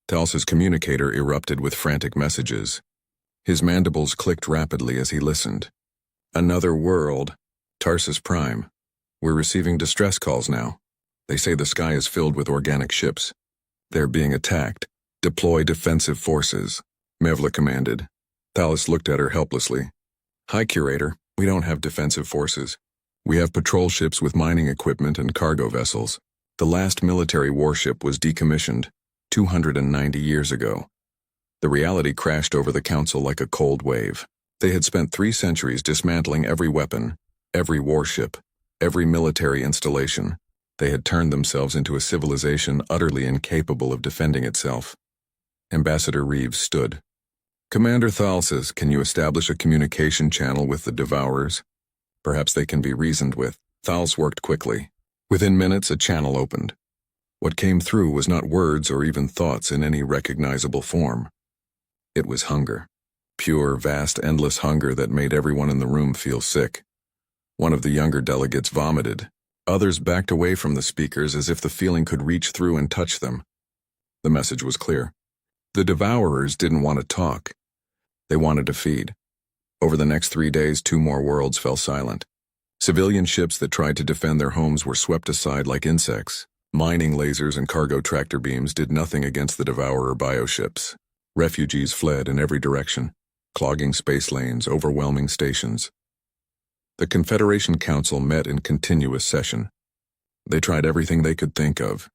Tals's communicator erupted with frantic messages. His mandibles clicked rapidly as he listened. Another world. Tarsus Prime. We're receiving distress calls now. They say the sky is filled with organic ships. They're being attacked. Deploy defensive forces, Mevla commanded. Thalos looked at her helplessly. Hi, Curator. We don't have defensive forces. We have patrol ships with mining equipment and cargo vessels. The last military warship was decommissioned 290 years ago. The reality crashed over the council like a cold wave. They had spent 3 centuries dismantling every weapon, every warship, every military installation. They had turned themselves into a civilization utterly incapable of defending itself. Ambassador Reeves stood. Commander Thalsis, can you establish a communication channel with the Devourers? Perhaps they can be reasoned with. Thals worked quickly. Within minutes, a channel opened. What came through was not words or even thoughts in any recognizable form. It was hunger. Pure, vast, endless hunger that made everyone in the room feel sick. One of the younger delegates vomited. Others backed away from the speakers as if the feeling could reach through and touch them. The message was clear. The Devourers didn't want to talk. They wanted to feed. Over the next 3 days, 2 more worlds fell silent. Civilian ships that tried to defend their homes were swept aside like insects. Mining lasers and cargo tractor beams did nothing against the Devourer bioships. Refugees fled in every direction, clogging space lanes, overwhelming stations. The Confederation Council met in continuous session. They tried everything they could think of.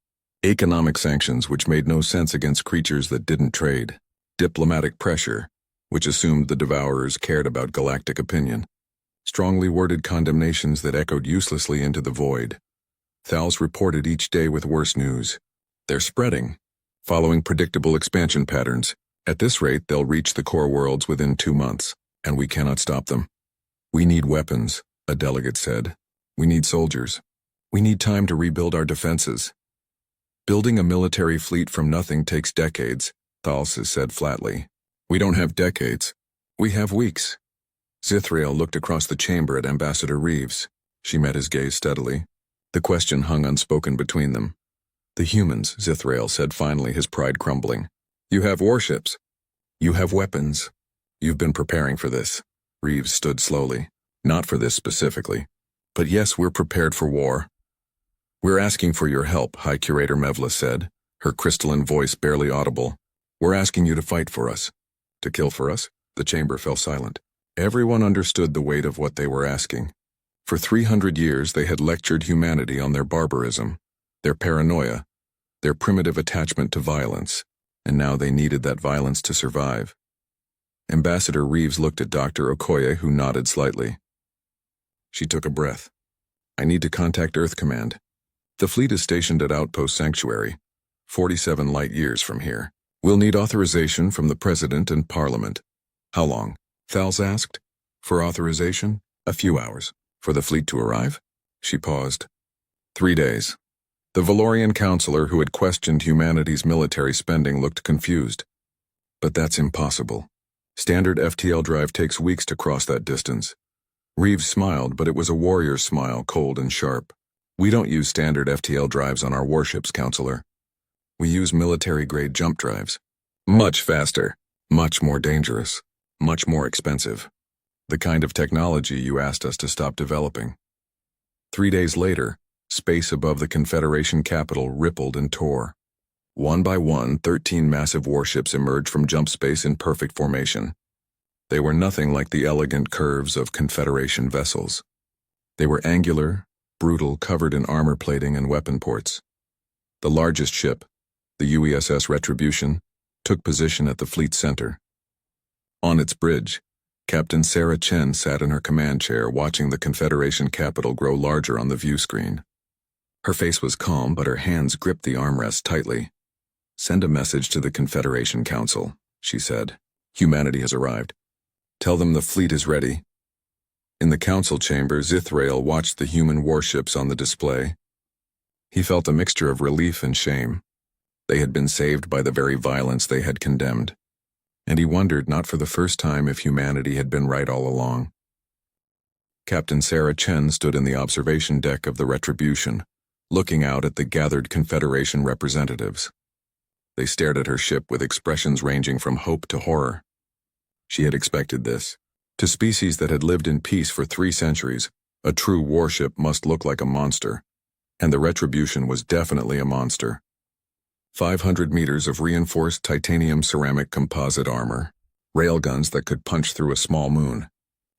Economic sanctions which made no sense against creatures that didn't trade. Diplomatic pressure, which assumed the Devourers cared about galactic opinion. Strongly worded condemnations that echoed uselessly into the void. Thals reported each day with worse news. They're spreading, following predictable expansion patterns. At this rate, they'll reach the core worlds within 2 months, and we cannot stop them. We need weapons, a delegate said. We need soldiers. We need time to rebuild our defenses. Building a military fleet from nothing takes decades, Thals said flatly. We don't have decades. We have weeks. Zithrael looked across the chamber at Ambassador Reeves. She met his gaze steadily. The question hung unspoken between them. The humans, Zithrael said finally, his pride crumbling. You have warships. You have weapons. You've been preparing for this. Reeves stood slowly. Not for this specifically. But yes, we're prepared for war. We're asking for your help, High Curator Mevla said, her crystalline voice barely audible. We're asking you to fight for us. To kill for us? The chamber fell silent. Everyone understood the weight of what they were asking. For 300 years they had lectured humanity on their barbarism, their paranoia, their primitive attachment to violence, and now they needed that violence to survive. Ambassador Reeves looked at Dr. Okoye, who nodded slightly. She took a breath. I need to contact Earth Command. The fleet is stationed at Outpost Sanctuary, 47 light years from here. We'll need authorization from the President and Parliament. How long? Thals asked. For authorization? A few hours. For the fleet to arrive? She paused. 3 days. The Valorian counselor who had questioned humanity's military spending looked confused. But that's impossible. Standard FTL drive takes weeks to cross that distance. Reeves smiled, but it was a warrior's smile, cold and sharp. We don't use standard FTL drives on our warships, Counselor. We use military-grade jump drives. Much faster, much more dangerous, much more expensive. The kind of technology you asked us to stop developing. 3 days later, space above the Confederation capital rippled and tore. One by one, 13 massive warships emerged from jump space in perfect formation. They were nothing like the elegant curves of Confederation vessels. They were angular, brutal, covered in armor plating and weapon ports. The largest ship, the UESS Retribution, took position at the fleet's center. On its bridge, Captain Sarah Chen sat in her command chair watching the Confederation capital grow larger on the view screen. Her face was calm, but her hands gripped the armrest tightly. "Send a message to the Confederation Council," she said. "Humanity has arrived. Tell them the fleet is ready." In the council chamber, Zithrael watched the human warships on the display. He felt a mixture of relief and shame. They had been saved by the very violence they had condemned. And he wondered, not for the first time, if humanity had been right all along. Captain Sarah Chen stood in the observation deck of the Retribution, looking out at the gathered Confederation representatives. They stared at her ship with expressions ranging from hope to horror. She had expected this. To species that had lived in peace for 3 centuries, a true warship must look like a monster. And the Retribution was definitely a monster. 500 meters of reinforced titanium ceramic composite armor, railguns that could punch through a small moon,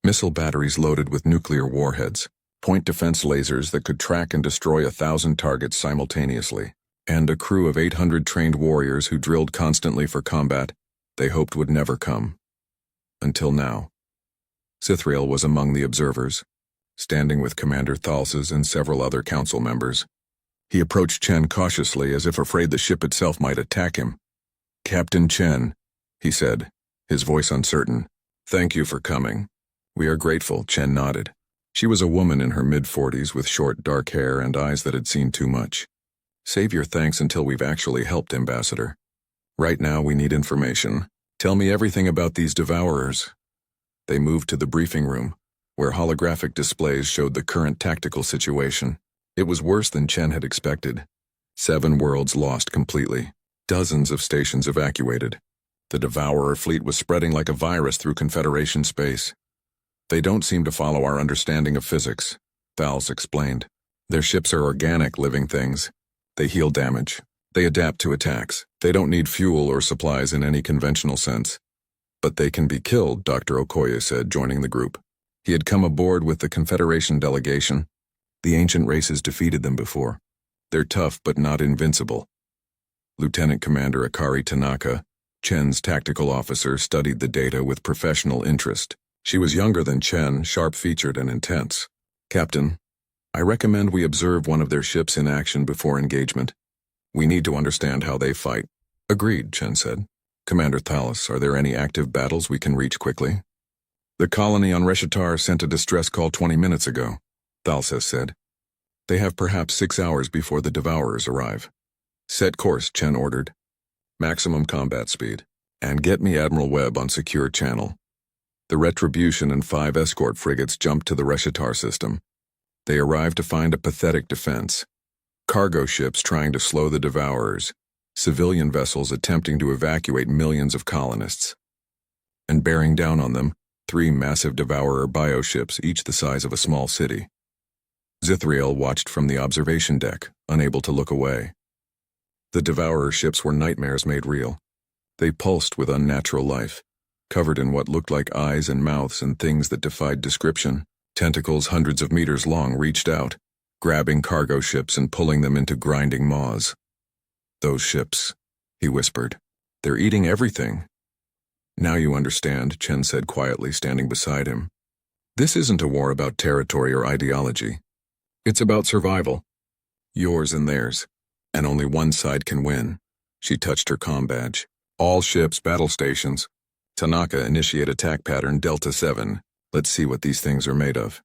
missile batteries loaded with nuclear warheads, point defense lasers that could track and destroy 1,000 targets simultaneously, and a crew of 800 trained warriors who drilled constantly for combat they hoped would never come. Until now. Zithrael was among the observers, standing with Commander Thalses and several other council members. He approached Chen cautiously, as if afraid the ship itself might attack him. "Captain Chen," he said, his voice uncertain, "thank you for coming." "We are grateful," Chen nodded. She was a woman in her mid-40s with short, dark hair and eyes that had seen too much. "Save your thanks until we've actually helped, Ambassador. Right now we need information. Tell me everything about these devourers." They moved to the briefing room, where holographic displays showed the current tactical situation. It was worse than Chen had expected. 7 worlds lost completely. Dozens of stations evacuated. The Devourer fleet was spreading like a virus through Confederation space. "They don't seem to follow our understanding of physics," Thales explained. "Their ships are organic living things. They heal damage. They adapt to attacks. They don't need fuel or supplies in any conventional sense. But they can be killed," Dr. Okoye said, joining the group. He had come aboard with the Confederation delegation. The ancient races defeated them before. They're tough but not invincible. Lieutenant Commander Akari Tanaka, Chen's tactical officer, studied the data with professional interest. She was younger than Chen, sharp-featured and intense. "Captain, I recommend we observe one of their ships in action before engagement. We need to understand how they fight." "Agreed," Chen said. "Commander Thales, are there any active battles we can reach quickly?" "The colony on Reshitar sent a distress call 20 minutes ago," Thales said. "They have perhaps 6 hours before the Devourers arrive." "Set course," Chen ordered. "Maximum combat speed. And get me Admiral Webb on secure channel." The Retribution and 5 escort frigates jumped to the Reshitar system. They arrived to find a pathetic defense. Cargo ships trying to slow the Devourers, civilian vessels attempting to evacuate millions of colonists. And bearing down on them, 3 massive Devourer bioships, each the size of a small city. Zithrael watched from the observation deck, unable to look away. The Devourer ships were nightmares made real. They pulsed with unnatural life, covered in what looked like eyes and mouths and things that defied description. Tentacles hundreds of meters long reached out, grabbing cargo ships and pulling them into grinding maws. "Those ships," he whispered. "They're eating everything." "Now you understand," Chen said quietly, standing beside him. "This isn't a war about territory or ideology. It's about survival. Yours and theirs. And only one side can win." She touched her comm badge. "All ships, battle stations. Tanaka, initiate attack pattern Delta 7. Let's see what these things are made of."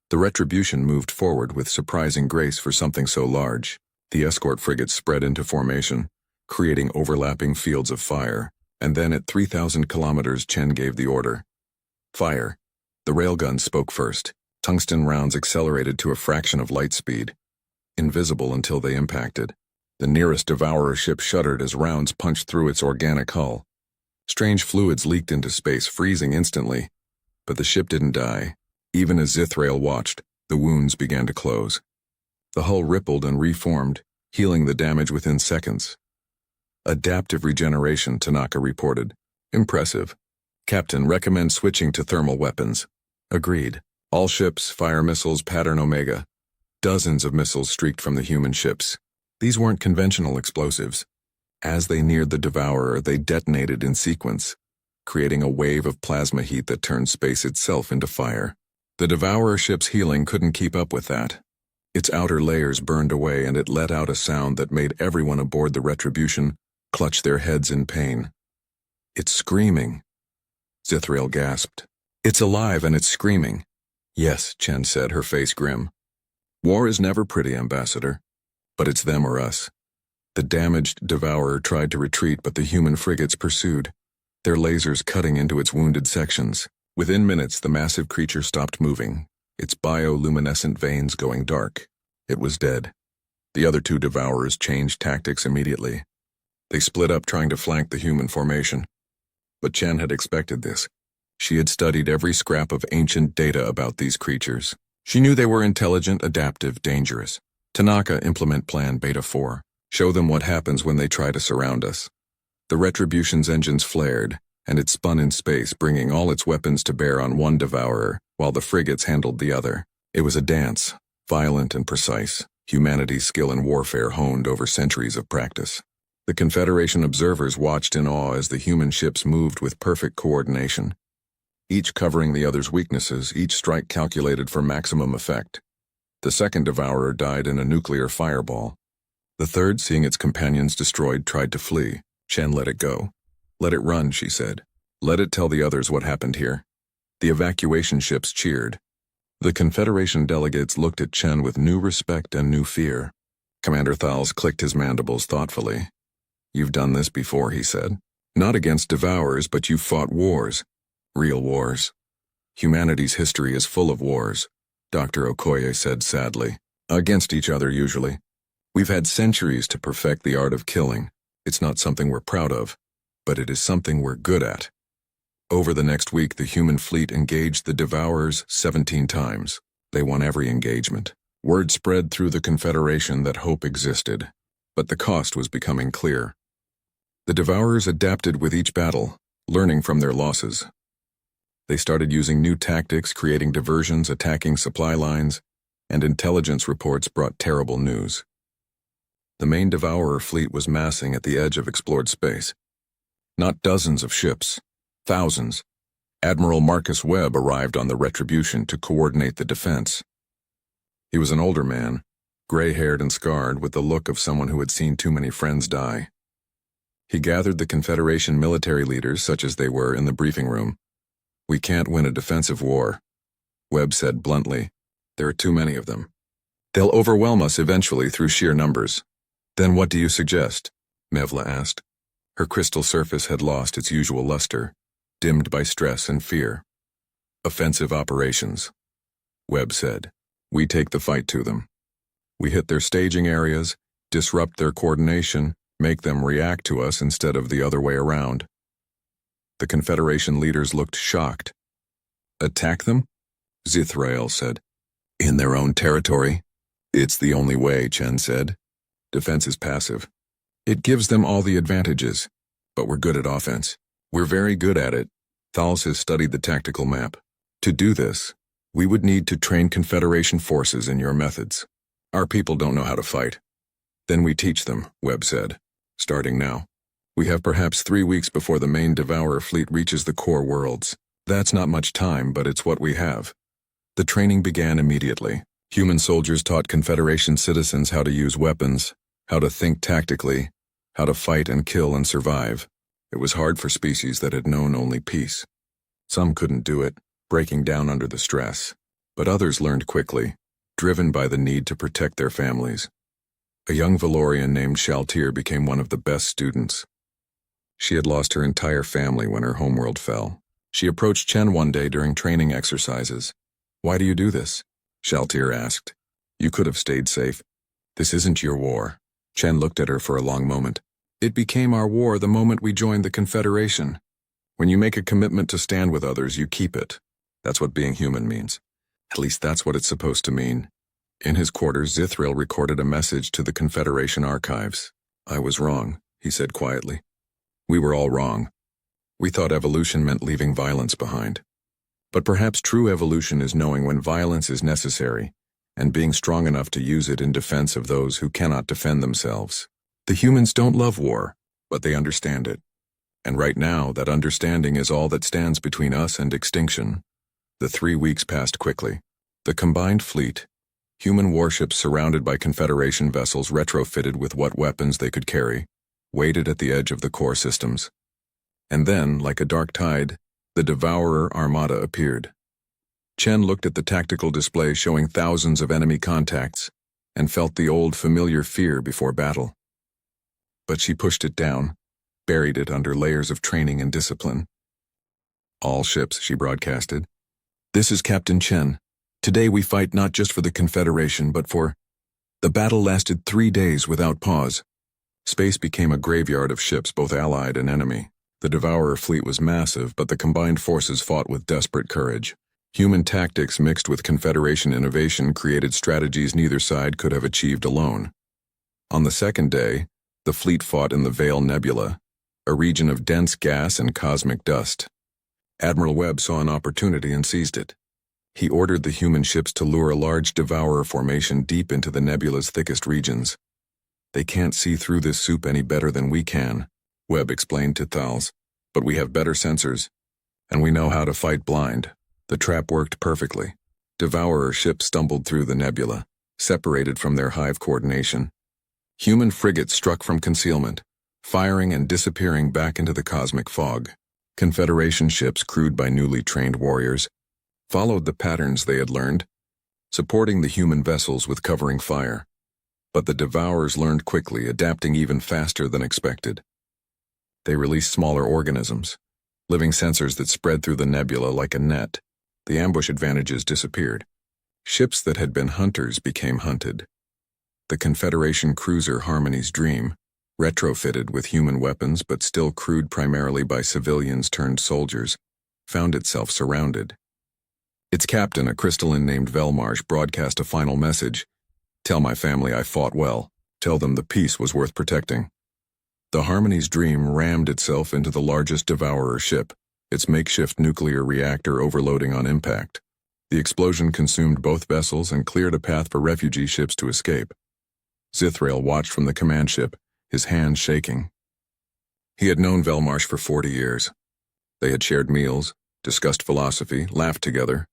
The Retribution moved forward with surprising grace for something so large. The escort frigates spread into formation, creating overlapping fields of fire, and then at 3,000 kilometers Chen gave the order. "Fire." The railgun spoke first. Tungsten rounds accelerated to a fraction of light speed, invisible until they impacted. The nearest Devourer ship shuddered as rounds punched through its organic hull. Strange fluids leaked into space, freezing instantly. But the ship didn't die. Even as Zithrael watched, the wounds began to close. The hull rippled and reformed, healing the damage within seconds. Adaptive regeneration, Tanaka reported. Impressive. Captain, recommend switching to thermal weapons. Agreed. All ships fire missiles pattern Omega. Dozens of missiles streaked from the human ships. These weren't conventional explosives. As they neared the Devourer, they detonated in sequence, creating a wave of plasma heat that turned space itself into fire. The Devourer ship's healing couldn't keep up with that. Its outer layers burned away, and it let out a sound that made everyone aboard the Retribution clutch their heads in pain. It's screaming. Zithrael gasped. It's alive and it's screaming. Yes, Chen said, her face grim. War is never pretty, Ambassador. But it's them or us. The damaged Devourer tried to retreat, but the human frigates pursued, their lasers cutting into its wounded sections. Within minutes, the massive creature stopped moving, its bioluminescent veins going dark. It was dead. The other two Devourers changed tactics immediately. They split up, trying to flank the human formation. But Chen had expected this. She had studied every scrap of ancient data about these creatures. She knew they were intelligent, adaptive, dangerous. Tanaka, implement Plan Beta 4. Show them what happens when they try to surround us. The Retribution's engines flared, and it spun in space, bringing all its weapons to bear on one Devourer, while the frigates handled the other. It was a dance, violent and precise, humanity's skill in warfare honed over centuries of practice. The Confederation observers watched in awe as the human ships moved with perfect coordination, each covering the other's weaknesses, each strike calculated for maximum effect. The second Devourer died in a nuclear fireball. The third, seeing its companions destroyed, tried to flee. Chen let it go. Let it run, she said. Let it tell the others what happened here. The evacuation ships cheered. The Confederation delegates looked at Chen with new respect and new fear. Commander Thals clicked his mandibles thoughtfully. You've done this before, he said. Not against Devourers, but you've fought wars. Real wars. Humanity's history is full of wars, Dr. Okoye said sadly. Against each other, usually. We've had centuries to perfect the art of killing. It's not something we're proud of, but it is something we're good at. Over the next week, the human fleet engaged the Devourers 17 times. They won every engagement. Word spread through the Confederation that hope existed, but the cost was becoming clear. The Devourers adapted with each battle, learning from their losses. They started using new tactics, creating diversions, attacking supply lines, and intelligence reports brought terrible news. The main Devourer fleet was massing at the edge of explored space. Not dozens of ships, thousands. Admiral Marcus Webb arrived on the Retribution to coordinate the defense. He was an older man, gray-haired and scarred, with the look of someone who had seen too many friends die. He gathered the Confederation military leaders, such as they were, in the briefing room. We can't win a defensive war, Webb said bluntly. There are too many of them. They'll overwhelm us eventually through sheer numbers. Then what do you suggest? Mevla asked. Her crystal surface had lost its usual luster, dimmed by stress and fear. Offensive operations, Webb said. We take the fight to them. We hit their staging areas, disrupt their coordination, make them react to us instead of the other way around. The Confederation leaders looked shocked. Attack them? Zithrael said. In their own territory? It's the only way, Chen said. Defense is passive. It gives them all the advantages, but we're good at offense. We're very good at it. Thals has studied the tactical map. To do this, we would need to train Confederation forces in your methods. Our people don't know how to fight. Then we teach them, Webb said. Starting now. We have perhaps 3 weeks before the main Devourer fleet reaches the core worlds. That's not much time, but it's what we have. The training began immediately. Human soldiers taught Confederation citizens how to use weapons, how to think tactically, how to fight and kill and survive. It was hard for species that had known only peace. Some couldn't do it, breaking down under the stress. But others learned quickly, driven by the need to protect their families. A young Valorian named Shaltir became one of the best students. She had lost her entire family when her homeworld fell. She approached Chen one day during training exercises. "Why do you do this?" Shaltir asked. "You could have stayed safe. This isn't your war." Chen looked at her for a long moment. "It became our war the moment we joined the Confederation. When you make a commitment to stand with others, you keep it. That's what being human means. At least that's what it's supposed to mean." In his quarters, Zithril recorded a message to the Confederation archives. "I was wrong," he said quietly. "We were all wrong. We thought evolution meant leaving violence behind. But perhaps true evolution is knowing when violence is necessary and being strong enough to use it in defense of those who cannot defend themselves. The humans don't love war, but they understand it. And right now, that understanding is all that stands between us and extinction." The 3 weeks passed quickly. The combined fleet, human warships surrounded by Confederation vessels retrofitted with what weapons they could carry, waited at the edge of the core systems. And then, like a dark tide, the Devourer Armada appeared. Chen looked at the tactical display showing thousands of enemy contacts and felt the old familiar fear before battle. But she pushed it down, buried it under layers of training and discipline. "All ships," she broadcasted. "This is Captain Chen. Today we fight not just for the Confederation, but for..." The battle lasted 3 days without pause. Space became a graveyard of ships, both allied and enemy. The Devourer fleet was massive, but the combined forces fought with desperate courage. Human tactics mixed with Confederation innovation created strategies neither side could have achieved alone. On the second day, the fleet fought in the Veil Nebula, a region of dense gas and cosmic dust. Admiral Webb saw an opportunity and seized it. He ordered the human ships to lure a large Devourer formation deep into the nebula's thickest regions. "They can't see through this soup any better than we can," Webb explained to Thals, "but we have better sensors, and we know how to fight blind." The trap worked perfectly. Devourer ships stumbled through the nebula, separated from their hive coordination. Human frigates struck from concealment, firing and disappearing back into the cosmic fog. Confederation ships, crewed by newly trained warriors, followed the patterns they had learned, supporting the human vessels with covering fire. But the Devourers learned quickly, adapting even faster than expected. They released smaller organisms, living sensors that spread through the nebula like a net. The ambush advantages disappeared. Ships that had been hunters became hunted. The Confederation cruiser Harmony's Dream, retrofitted with human weapons but still crewed primarily by civilians turned soldiers, found itself surrounded. Its captain, a crystalline named Velmarsh, broadcast a final message. "Tell my family I fought well. Tell them the peace was worth protecting." The Harmony's Dream rammed itself into the largest Devourer ship, its makeshift nuclear reactor overloading on impact. The explosion consumed both vessels and cleared a path for refugee ships to escape. Zithril watched from the command ship, his hands shaking. He had known Velmarsh for 40 years. They had shared meals, discussed philosophy, laughed together.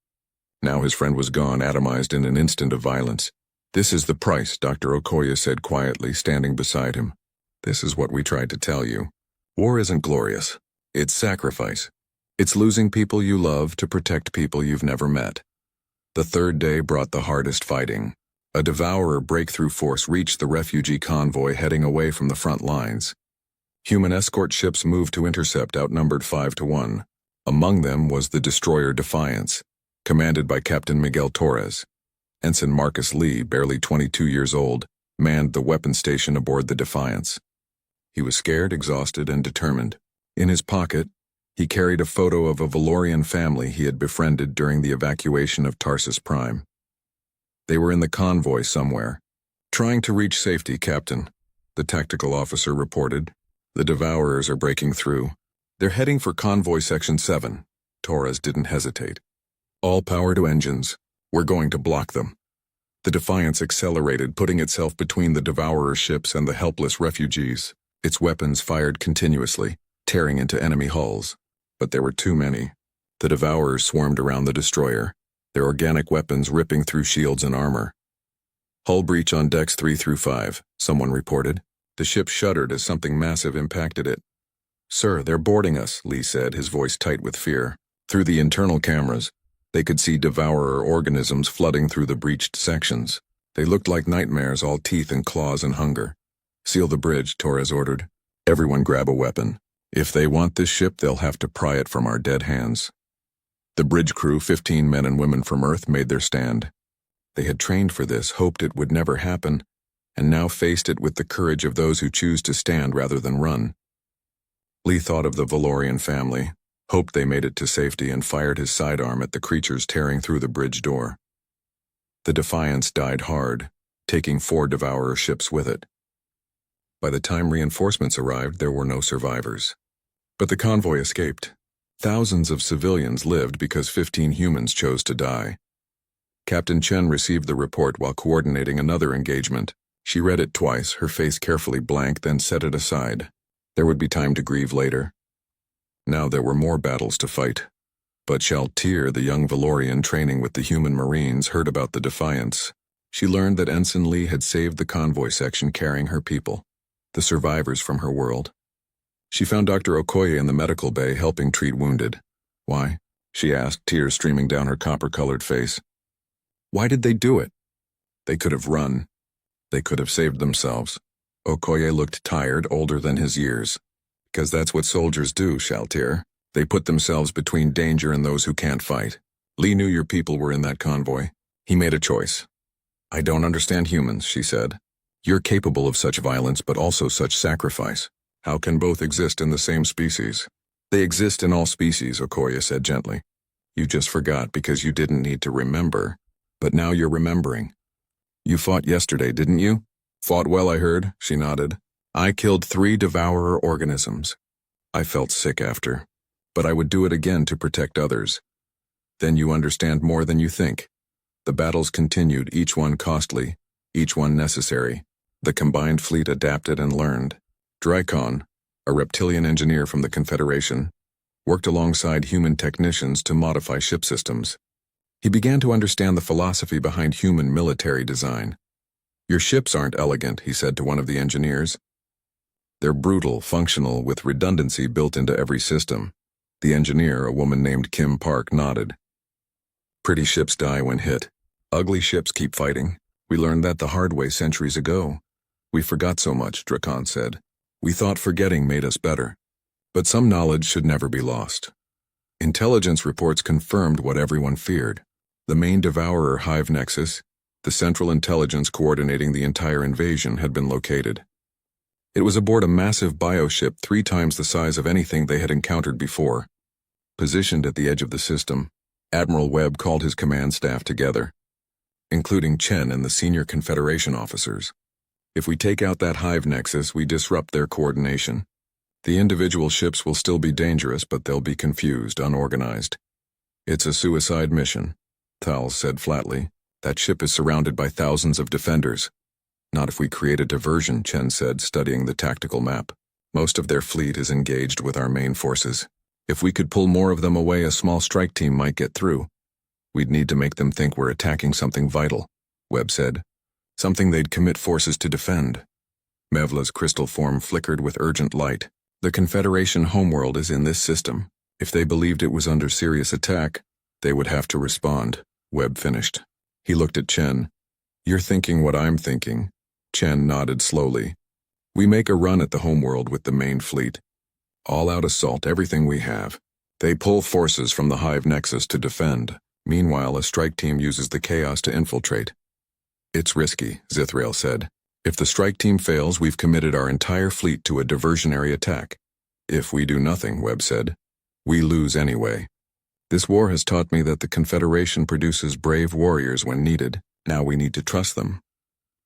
Now his friend was gone, atomized in an instant of violence. "This is the price," Dr. Okoye said quietly, standing beside him. "This is what we tried to tell you. War isn't glorious. It's sacrifice. It's losing people you love to protect people you've never met." The third day brought the hardest fighting. A Devourer breakthrough force reached the refugee convoy heading away from the front lines. Human escort ships moved to intercept, outnumbered 5-1. Among them was the destroyer Defiance, commanded by Captain Miguel Torres. Ensign Marcus Lee, barely 22 years old, manned the weapon station aboard the Defiance. He was scared, exhausted, and determined. In his pocket, he carried a photo of a Valorian family he had befriended during the evacuation of Tarsus Prime. They were in the convoy somewhere. "Trying to reach safety, Captain," the tactical officer reported. "The Devourers are breaking through. They're heading for Convoy Section 7. Torres didn't hesitate. "All power to engines. We're going to block them." The Defiance accelerated, putting itself between the Devourer ships and the helpless refugees. Its weapons fired continuously, tearing into enemy hulls. But there were too many. The Devourers swarmed around the destroyer, their organic weapons ripping through shields and armor. "Hull breach on decks 3-5, someone reported. The ship shuddered as something massive impacted it. "Sir, they're boarding us," Lee said, his voice tight with fear. Through the internal cameras, they could see Devourer organisms flooding through the breached sections. They looked like nightmares, all teeth and claws and hunger. "Seal the bridge," Torres ordered. "Everyone grab a weapon. If they want this ship, they'll have to pry it from our dead hands. The bridge crew, 15 men and women from Earth, made their stand. They had trained for this, hoped it would never happen, and now faced it with the courage of those who choose to stand rather than run. Lee thought of the Valorian family, hoped they made it to safety, and fired his sidearm at the creatures tearing through the bridge door. The Defiance died hard, taking 4 Devourer ships with it. By the time reinforcements arrived, there were no survivors. But the convoy escaped. Thousands of civilians lived because 15 humans chose to die. Captain Chen received the report while coordinating another engagement. She read it twice, her face carefully blank, then set it aside. There would be time to grieve later. Now there were more battles to fight. But Shaltir, the young Valorian training with the human Marines, heard about the Defiance. She learned that Ensign Lee had saved the convoy section carrying her people, the survivors from her world. She found Dr. Okoye in the medical bay helping treat wounded. Why? She asked, tears streaming down her copper-colored face. Why did they do it? They could have run. They could have saved themselves. Okoye looked tired, older than his years. Because that's what soldiers do, Shaltir. They put themselves between danger and those who can't fight. Lee knew your people were in that convoy. He made a choice. I don't understand humans, she said. You're capable of such violence, but also such sacrifice. How can both exist in the same species? They exist in all species, Okoye said gently. You just forgot because you didn't need to remember. But now you're remembering. You fought yesterday, didn't you? Fought well, I heard, she nodded. I killed 3 Devourer organisms. I felt sick after. But I would do it again to protect others. Then you understand more than you think. The battles continued, each one costly, each one necessary. The combined fleet adapted and learned. Drykon, a reptilian engineer from the Confederation, worked alongside human technicians to modify ship systems. He began to understand the philosophy behind human military design. Your ships aren't elegant, he said to one of the engineers. They're brutal, functional, with redundancy built into every system. The engineer, a woman named Kim Park, nodded. Pretty ships die when hit. Ugly ships keep fighting. We learned that the hard way centuries ago. We forgot so much, Drakon said. We thought forgetting made us better. But some knowledge should never be lost. Intelligence reports confirmed what everyone feared. The main Devourer hive nexus, the central intelligence coordinating the entire invasion, had been located. It was aboard a massive bioship 3 times the size of anything they had encountered before. Positioned at the edge of the system, Admiral Webb called his command staff together, including Chen and the senior Confederation officers. If we take out that hive nexus, we disrupt their coordination. The individual ships will still be dangerous, but they'll be confused, unorganized. It's a suicide mission, Thal said flatly. That ship is surrounded by thousands of defenders. Not if we create a diversion, Chen said, studying the tactical map. Most of their fleet is engaged with our main forces. If we could pull more of them away, a small strike team might get through. We'd need to make them think we're attacking something vital, Webb said. Something they'd commit forces to defend. Mevla's crystal form flickered with urgent light. The Confederation homeworld is in this system. If they believed it was under serious attack, they would have to respond, Webb finished. He looked at Chen. You're thinking what I'm thinking. Chen nodded slowly. We make a run at the homeworld with the main fleet. All-out assault, everything we have. They pull forces from the hive nexus to defend. Meanwhile, a strike team uses the chaos to infiltrate. It's risky, Zithrael said. If the strike team fails, we've committed our entire fleet to a diversionary attack. If we do nothing, Webb said, we lose anyway. This war has taught me that the Confederation produces brave warriors when needed. Now we need to trust them.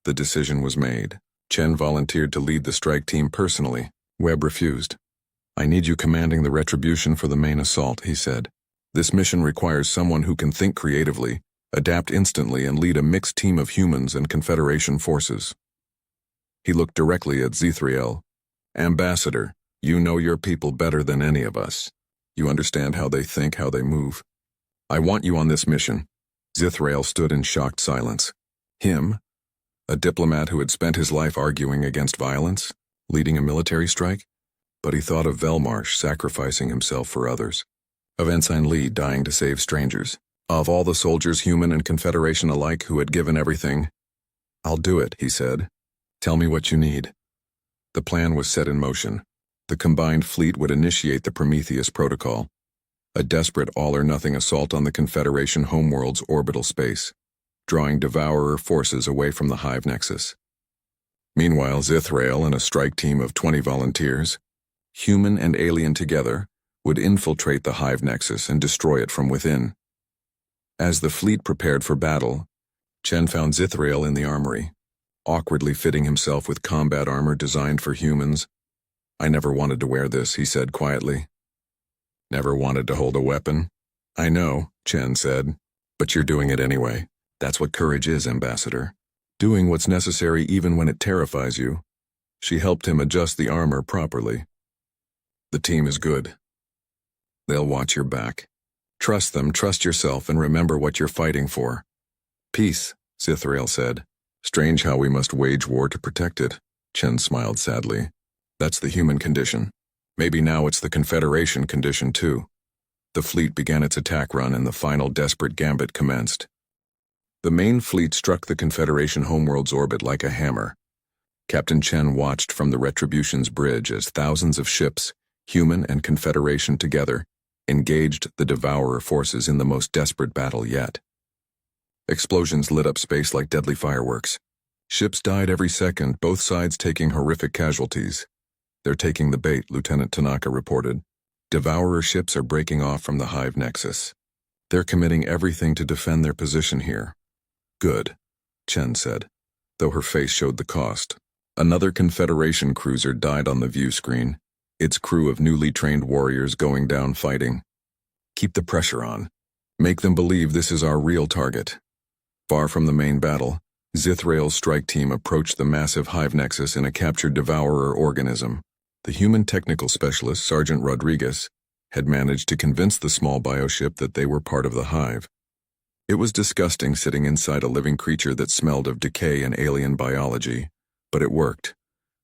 The decision was made. Chen volunteered to lead the strike team personally. Webb refused. I need you commanding the retribution for the main assault, he said. This mission requires someone who can think creatively, adapt instantly, and lead a mixed team of humans and Confederation forces. He looked directly at Zithrael. Ambassador, you know your people better than any of us. You understand how they think, how they move. I want you on this mission. Zithrael stood in shocked silence. Him? A diplomat who had spent his life arguing against violence, leading a military strike? But he thought of Velmarsh sacrificing himself for others. Of Ensign Lee dying to save strangers. Of all the soldiers, human and Confederation alike, who had given everything. I'll do it, he said. Tell me what you need. The plan was set in motion. The combined fleet would initiate the Prometheus Protocol, a desperate all-or-nothing assault on the Confederation homeworld's orbital space, drawing Devourer forces away from the Hive Nexus. Meanwhile, Zithrael and a strike team of 20 volunteers, human and alien together, would infiltrate the Hive Nexus and destroy it from within. As the fleet prepared for battle, Chen found Zithrael in the armory, awkwardly fitting himself with combat armor designed for humans. "I never wanted to wear this," he said quietly. "Never wanted to hold a weapon?" "I know," Chen said, "but you're doing it anyway. That's what courage is, Ambassador. Doing what's necessary even when it terrifies you." She helped him adjust the armor properly. "The team is good. They'll watch your back. Trust them, trust yourself, and remember what you're fighting for." "Peace," Zithrael said. "Strange how we must wage war to protect it." Chen smiled sadly. "That's the human condition. Maybe now it's the Confederation condition too." The fleet began its attack run and the final desperate gambit commenced. The main fleet struck the Confederation homeworld's orbit like a hammer. Captain Chen watched from the Retribution's bridge as thousands of ships, human and Confederation together, engaged the Devourer forces in the most desperate battle yet. Explosions lit up space like deadly fireworks. Ships died every second, both sides taking horrific casualties. "They're taking the bait," Lieutenant Tanaka reported. "Devourer ships are breaking off from the Hive Nexus. They're committing everything to defend their position here." "Good," Chen said, though her face showed the cost. Another Confederation cruiser died on the view screen, its crew of newly trained warriors going down fighting. "Keep the pressure on. Make them believe this is our real target." Far from the main battle, Zithrael's strike team approached the massive Hive Nexus in a captured Devourer organism. The human technical specialist, Sergeant Rodriguez, had managed to convince the small bioship that they were part of the Hive. It was disgusting sitting inside a living creature that smelled of decay and alien biology, but it worked.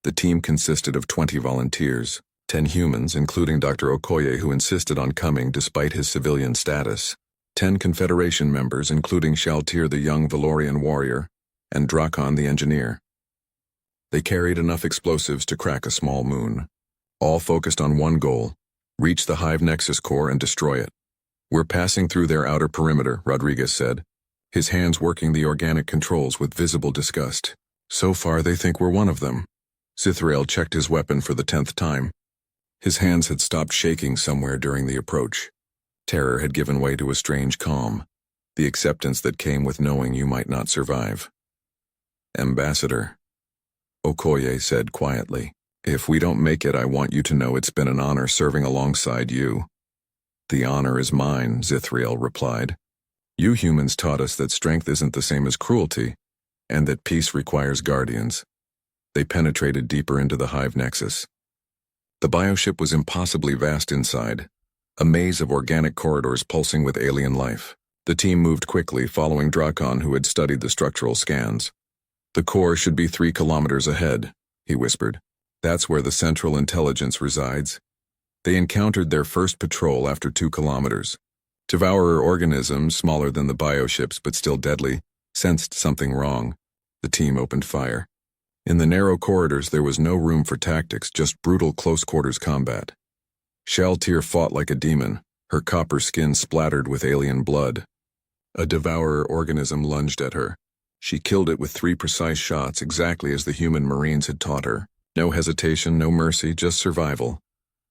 The team consisted of 20 volunteers, 10 humans, including Dr. Okoye, who insisted on coming despite his civilian status, 10 Confederation members, including Shaltir, the young Valorian warrior, and Drakon, the engineer. They carried enough explosives to crack a small moon, all focused on one goal: reach the Hive Nexus core and destroy it. "We're passing through their outer perimeter," Rodriguez said, his hands working the organic controls with visible disgust. "So far they think we're one of them." Zithrael checked his weapon for the 10th time. His hands had stopped shaking somewhere during the approach. Terror had given way to a strange calm, the acceptance that came with knowing you might not survive. "Ambassador," Okoye said quietly, "if we don't make it, I want you to know it's been an honor serving alongside you." "The honor is mine," Zithrael replied. "You humans taught us that strength isn't the same as cruelty, and that peace requires guardians." They penetrated deeper into the Hive Nexus. The bioship was impossibly vast inside, a maze of organic corridors pulsing with alien life. The team moved quickly, following Drakon, who had studied the structural scans. "The core should be 3 kilometers ahead," he whispered. "That's where the Central Intelligence resides." They encountered their first patrol after 2 kilometers. Devourer organisms, smaller than the bioships but still deadly, sensed something wrong. The team opened fire. In the narrow corridors there was no room for tactics, just brutal close-quarters combat. Shaltir fought like a demon, her copper skin splattered with alien blood. A Devourer organism lunged at her. She killed it with 3 precise shots, exactly as the human Marines had taught her. No hesitation, no mercy, just survival.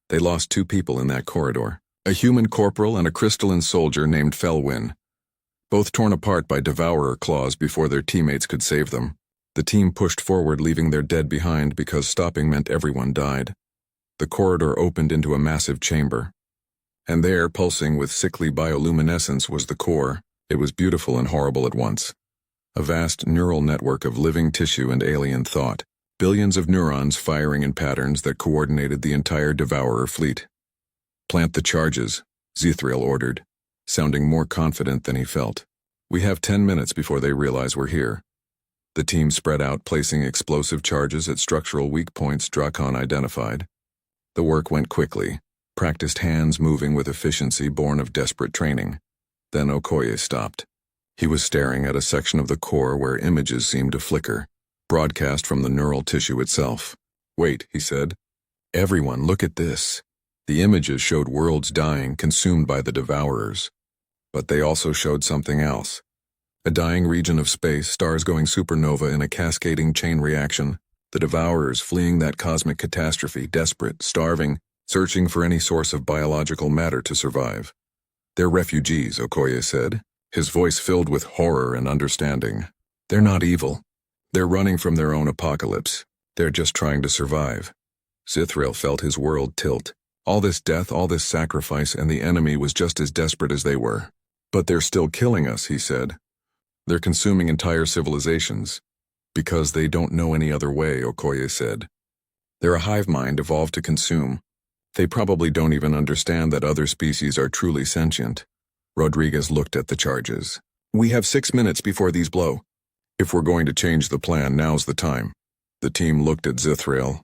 They lost 2 people in that corridor, a human corporal and a crystalline soldier named Felwyn, both torn apart by Devourer claws before their teammates could save them. The team pushed forward, leaving their dead behind because stopping meant everyone died. The corridor opened into a massive chamber. And there, pulsing with sickly bioluminescence, was the core. It was beautiful and horrible at once. A vast neural network of living tissue and alien thought. Billions of neurons firing in patterns that coordinated the entire Devourer fleet. "Plant the charges," Zithrael ordered, sounding more confident than he felt. "We have 10 minutes before they realize we're here." The team spread out, placing explosive charges at structural weak points Drakon identified. The work went quickly, practiced hands moving with efficiency born of desperate training. Then Okoye stopped. He was staring at a section of the core where images seemed to flicker, broadcast from the neural tissue itself. "Wait," he said. Everyone, look at this. The images showed worlds dying, consumed by the devourers. But they also showed something else. A dying region of space, stars going supernova in a cascading chain reaction. The devourers fleeing that cosmic catastrophe, desperate, starving, searching for any source of biological matter to survive. They're refugees, Okoye said, his voice filled with horror and understanding. They're not evil. They're running from their own apocalypse. They're just trying to survive. Zithrael felt his world tilt. All this death, all this sacrifice, and the enemy was just as desperate as they were. But they're still killing us, he said. They're consuming entire civilizations. Because they don't know any other way, Okoye said. They're a hive mind evolved to consume. They probably don't even understand that other species are truly sentient. Rodriguez looked at the charges. We have 6 minutes before these blow. If we're going to change the plan, now's the time. The team looked at Zithrael.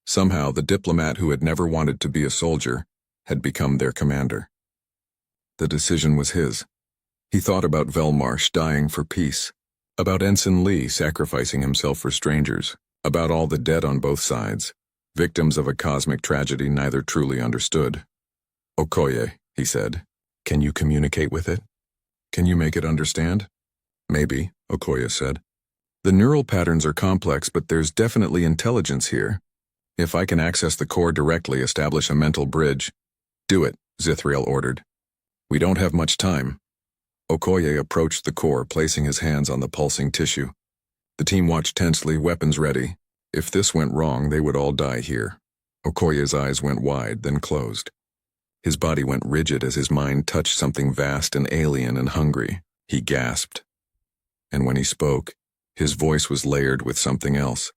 Somehow, the diplomat who had never wanted to be a soldier had become their commander. The decision was his. He thought about Velmarsh dying for peace, about Ensign Lee sacrificing himself for strangers, about all the dead on both sides, victims of a cosmic tragedy neither truly understood. Okoye, he said, can you communicate with it? Can you make it understand? Maybe, Okoye said. The neural patterns are complex, but there's definitely intelligence here. If I can access the core directly, establish a mental bridge. Do it, Zithrael ordered. We don't have much time. Okoye approached the core, placing his hands on the pulsing tissue. The team watched tensely, weapons ready. If this went wrong, they would all die here. Okoye's eyes went wide, then closed. His body went rigid as his mind touched something vast and alien and hungry. He gasped. And when he spoke, his voice was layered with something else.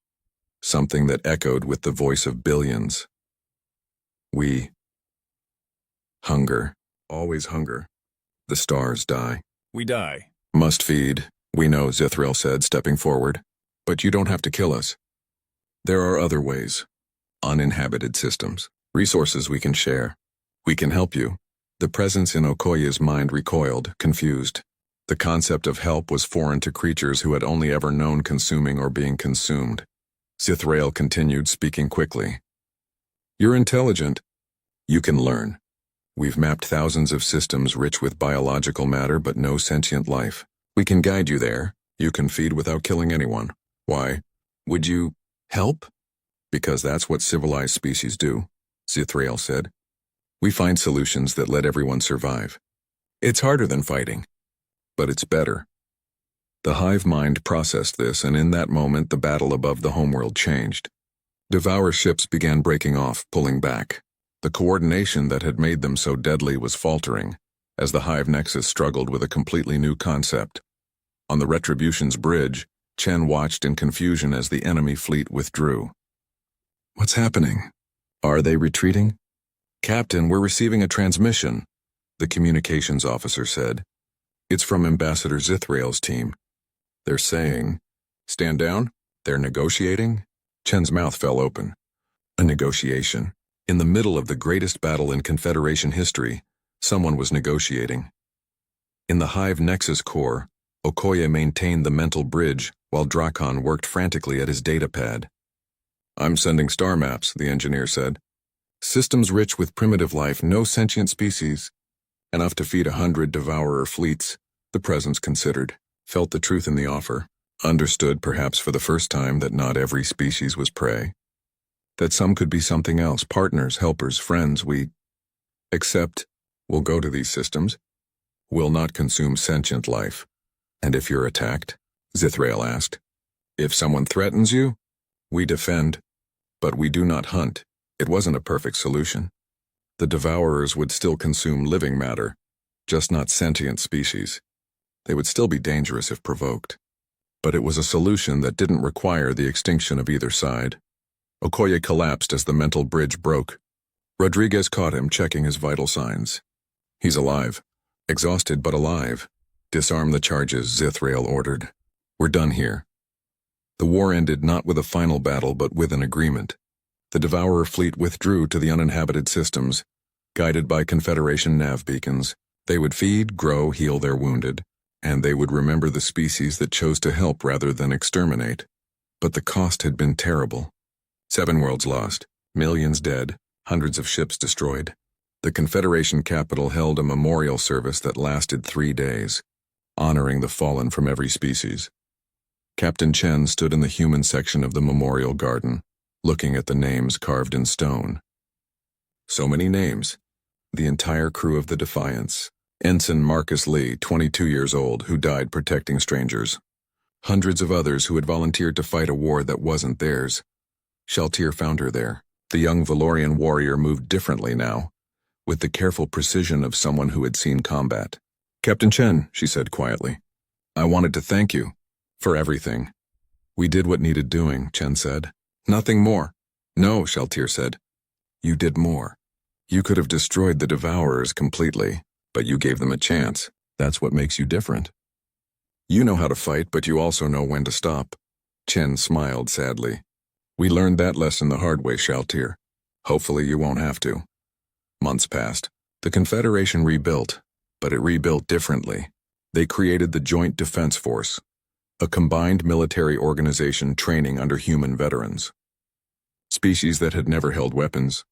Something that echoed with the voice of billions. We hunger, always hunger. The stars die. We die. Must feed, we know, Zithrael said, stepping forward. But you don't have to kill us. There are other ways. Uninhabited systems. Resources we can share. We can help you. The presence in Okoye's mind recoiled, confused. The concept of help was foreign to creatures who had only ever known consuming or being consumed. Zithrael continued, speaking quickly. You're intelligent. You can learn. We've mapped thousands of systems rich with biological matter but no sentient life. We can guide you there. You can feed without killing anyone. Why? Would you help? Because that's what civilized species do, Zithrael said. We find solutions that let everyone survive. It's harder than fighting, but it's better. The hive mind processed this, and in that moment the battle above the homeworld changed. Devour ships began breaking off, pulling back. The coordination that had made them so deadly was faltering, as the hive nexus struggled with a completely new concept. On the Retribution's bridge, Chen watched in confusion as the enemy fleet withdrew. What's happening? Are they retreating? Captain, we're receiving a transmission, the communications officer said. It's from Ambassador Zithrael's team. They're saying, stand down? They're negotiating? Chen's mouth fell open. A negotiation. In the middle of the greatest battle in Confederation history, someone was negotiating. In the Hive Nexus core, Okoye maintained the mental bridge while Drakon worked frantically at his data pad. I'm sending star maps, the engineer said. Systems rich with primitive life, no sentient species. Enough to feed 100 devourer fleets, the presence considered. Felt the truth in the offer. Understood, perhaps for the first time, that not every species was prey. That some could be something else, partners, helpers, friends. Except, we'll go to these systems. We'll not consume sentient life. And if you're attacked? Zithrael asked. If someone threatens you, we defend. But we do not hunt. It wasn't a perfect solution. The devourers would still consume living matter, just not sentient species. They would still be dangerous if provoked. But it was a solution that didn't require the extinction of either side. Okoye collapsed as the mental bridge broke. Rodriguez caught him, checking his vital signs. He's alive. Exhausted but alive. Disarm the charges, Zithrael ordered. We're done here. The war ended not with a final battle but with an agreement. The Devourer fleet withdrew to the uninhabited systems. Guided by Confederation nav beacons, they would feed, grow, heal their wounded, and they would remember the species that chose to help rather than exterminate. But the cost had been terrible. 7 worlds lost, Millions dead, hundreds of ships destroyed. The Confederation capital held a memorial service that lasted 3 days, honoring the fallen from every species. Captain Chen stood in the human section of the memorial garden, looking at the names carved in stone. So many names. The entire crew of the Defiance. Ensign Marcus Lee, 22 years old, who died protecting strangers. Hundreds of others who had volunteered to fight a war that wasn't theirs. Shaltir found her there. The young Valorian warrior moved differently now, with the careful precision of someone who had seen combat. "Captain Chen," she said quietly, "I wanted to thank you for everything." "We did what needed doing," Chen said. "Nothing more." "No," Shaltir said. "You did more. You could have destroyed the Devourers completely, but you gave them a chance. That's what makes you different. You know how to fight, but you also know when to stop." Chen smiled sadly. "We learned that lesson the hard way, Shaltir. Hopefully you won't have to." Months passed. The Confederation rebuilt, but it rebuilt differently. They created the Joint Defense Force, a combined military organization training under human veterans. Species that had never held weapons,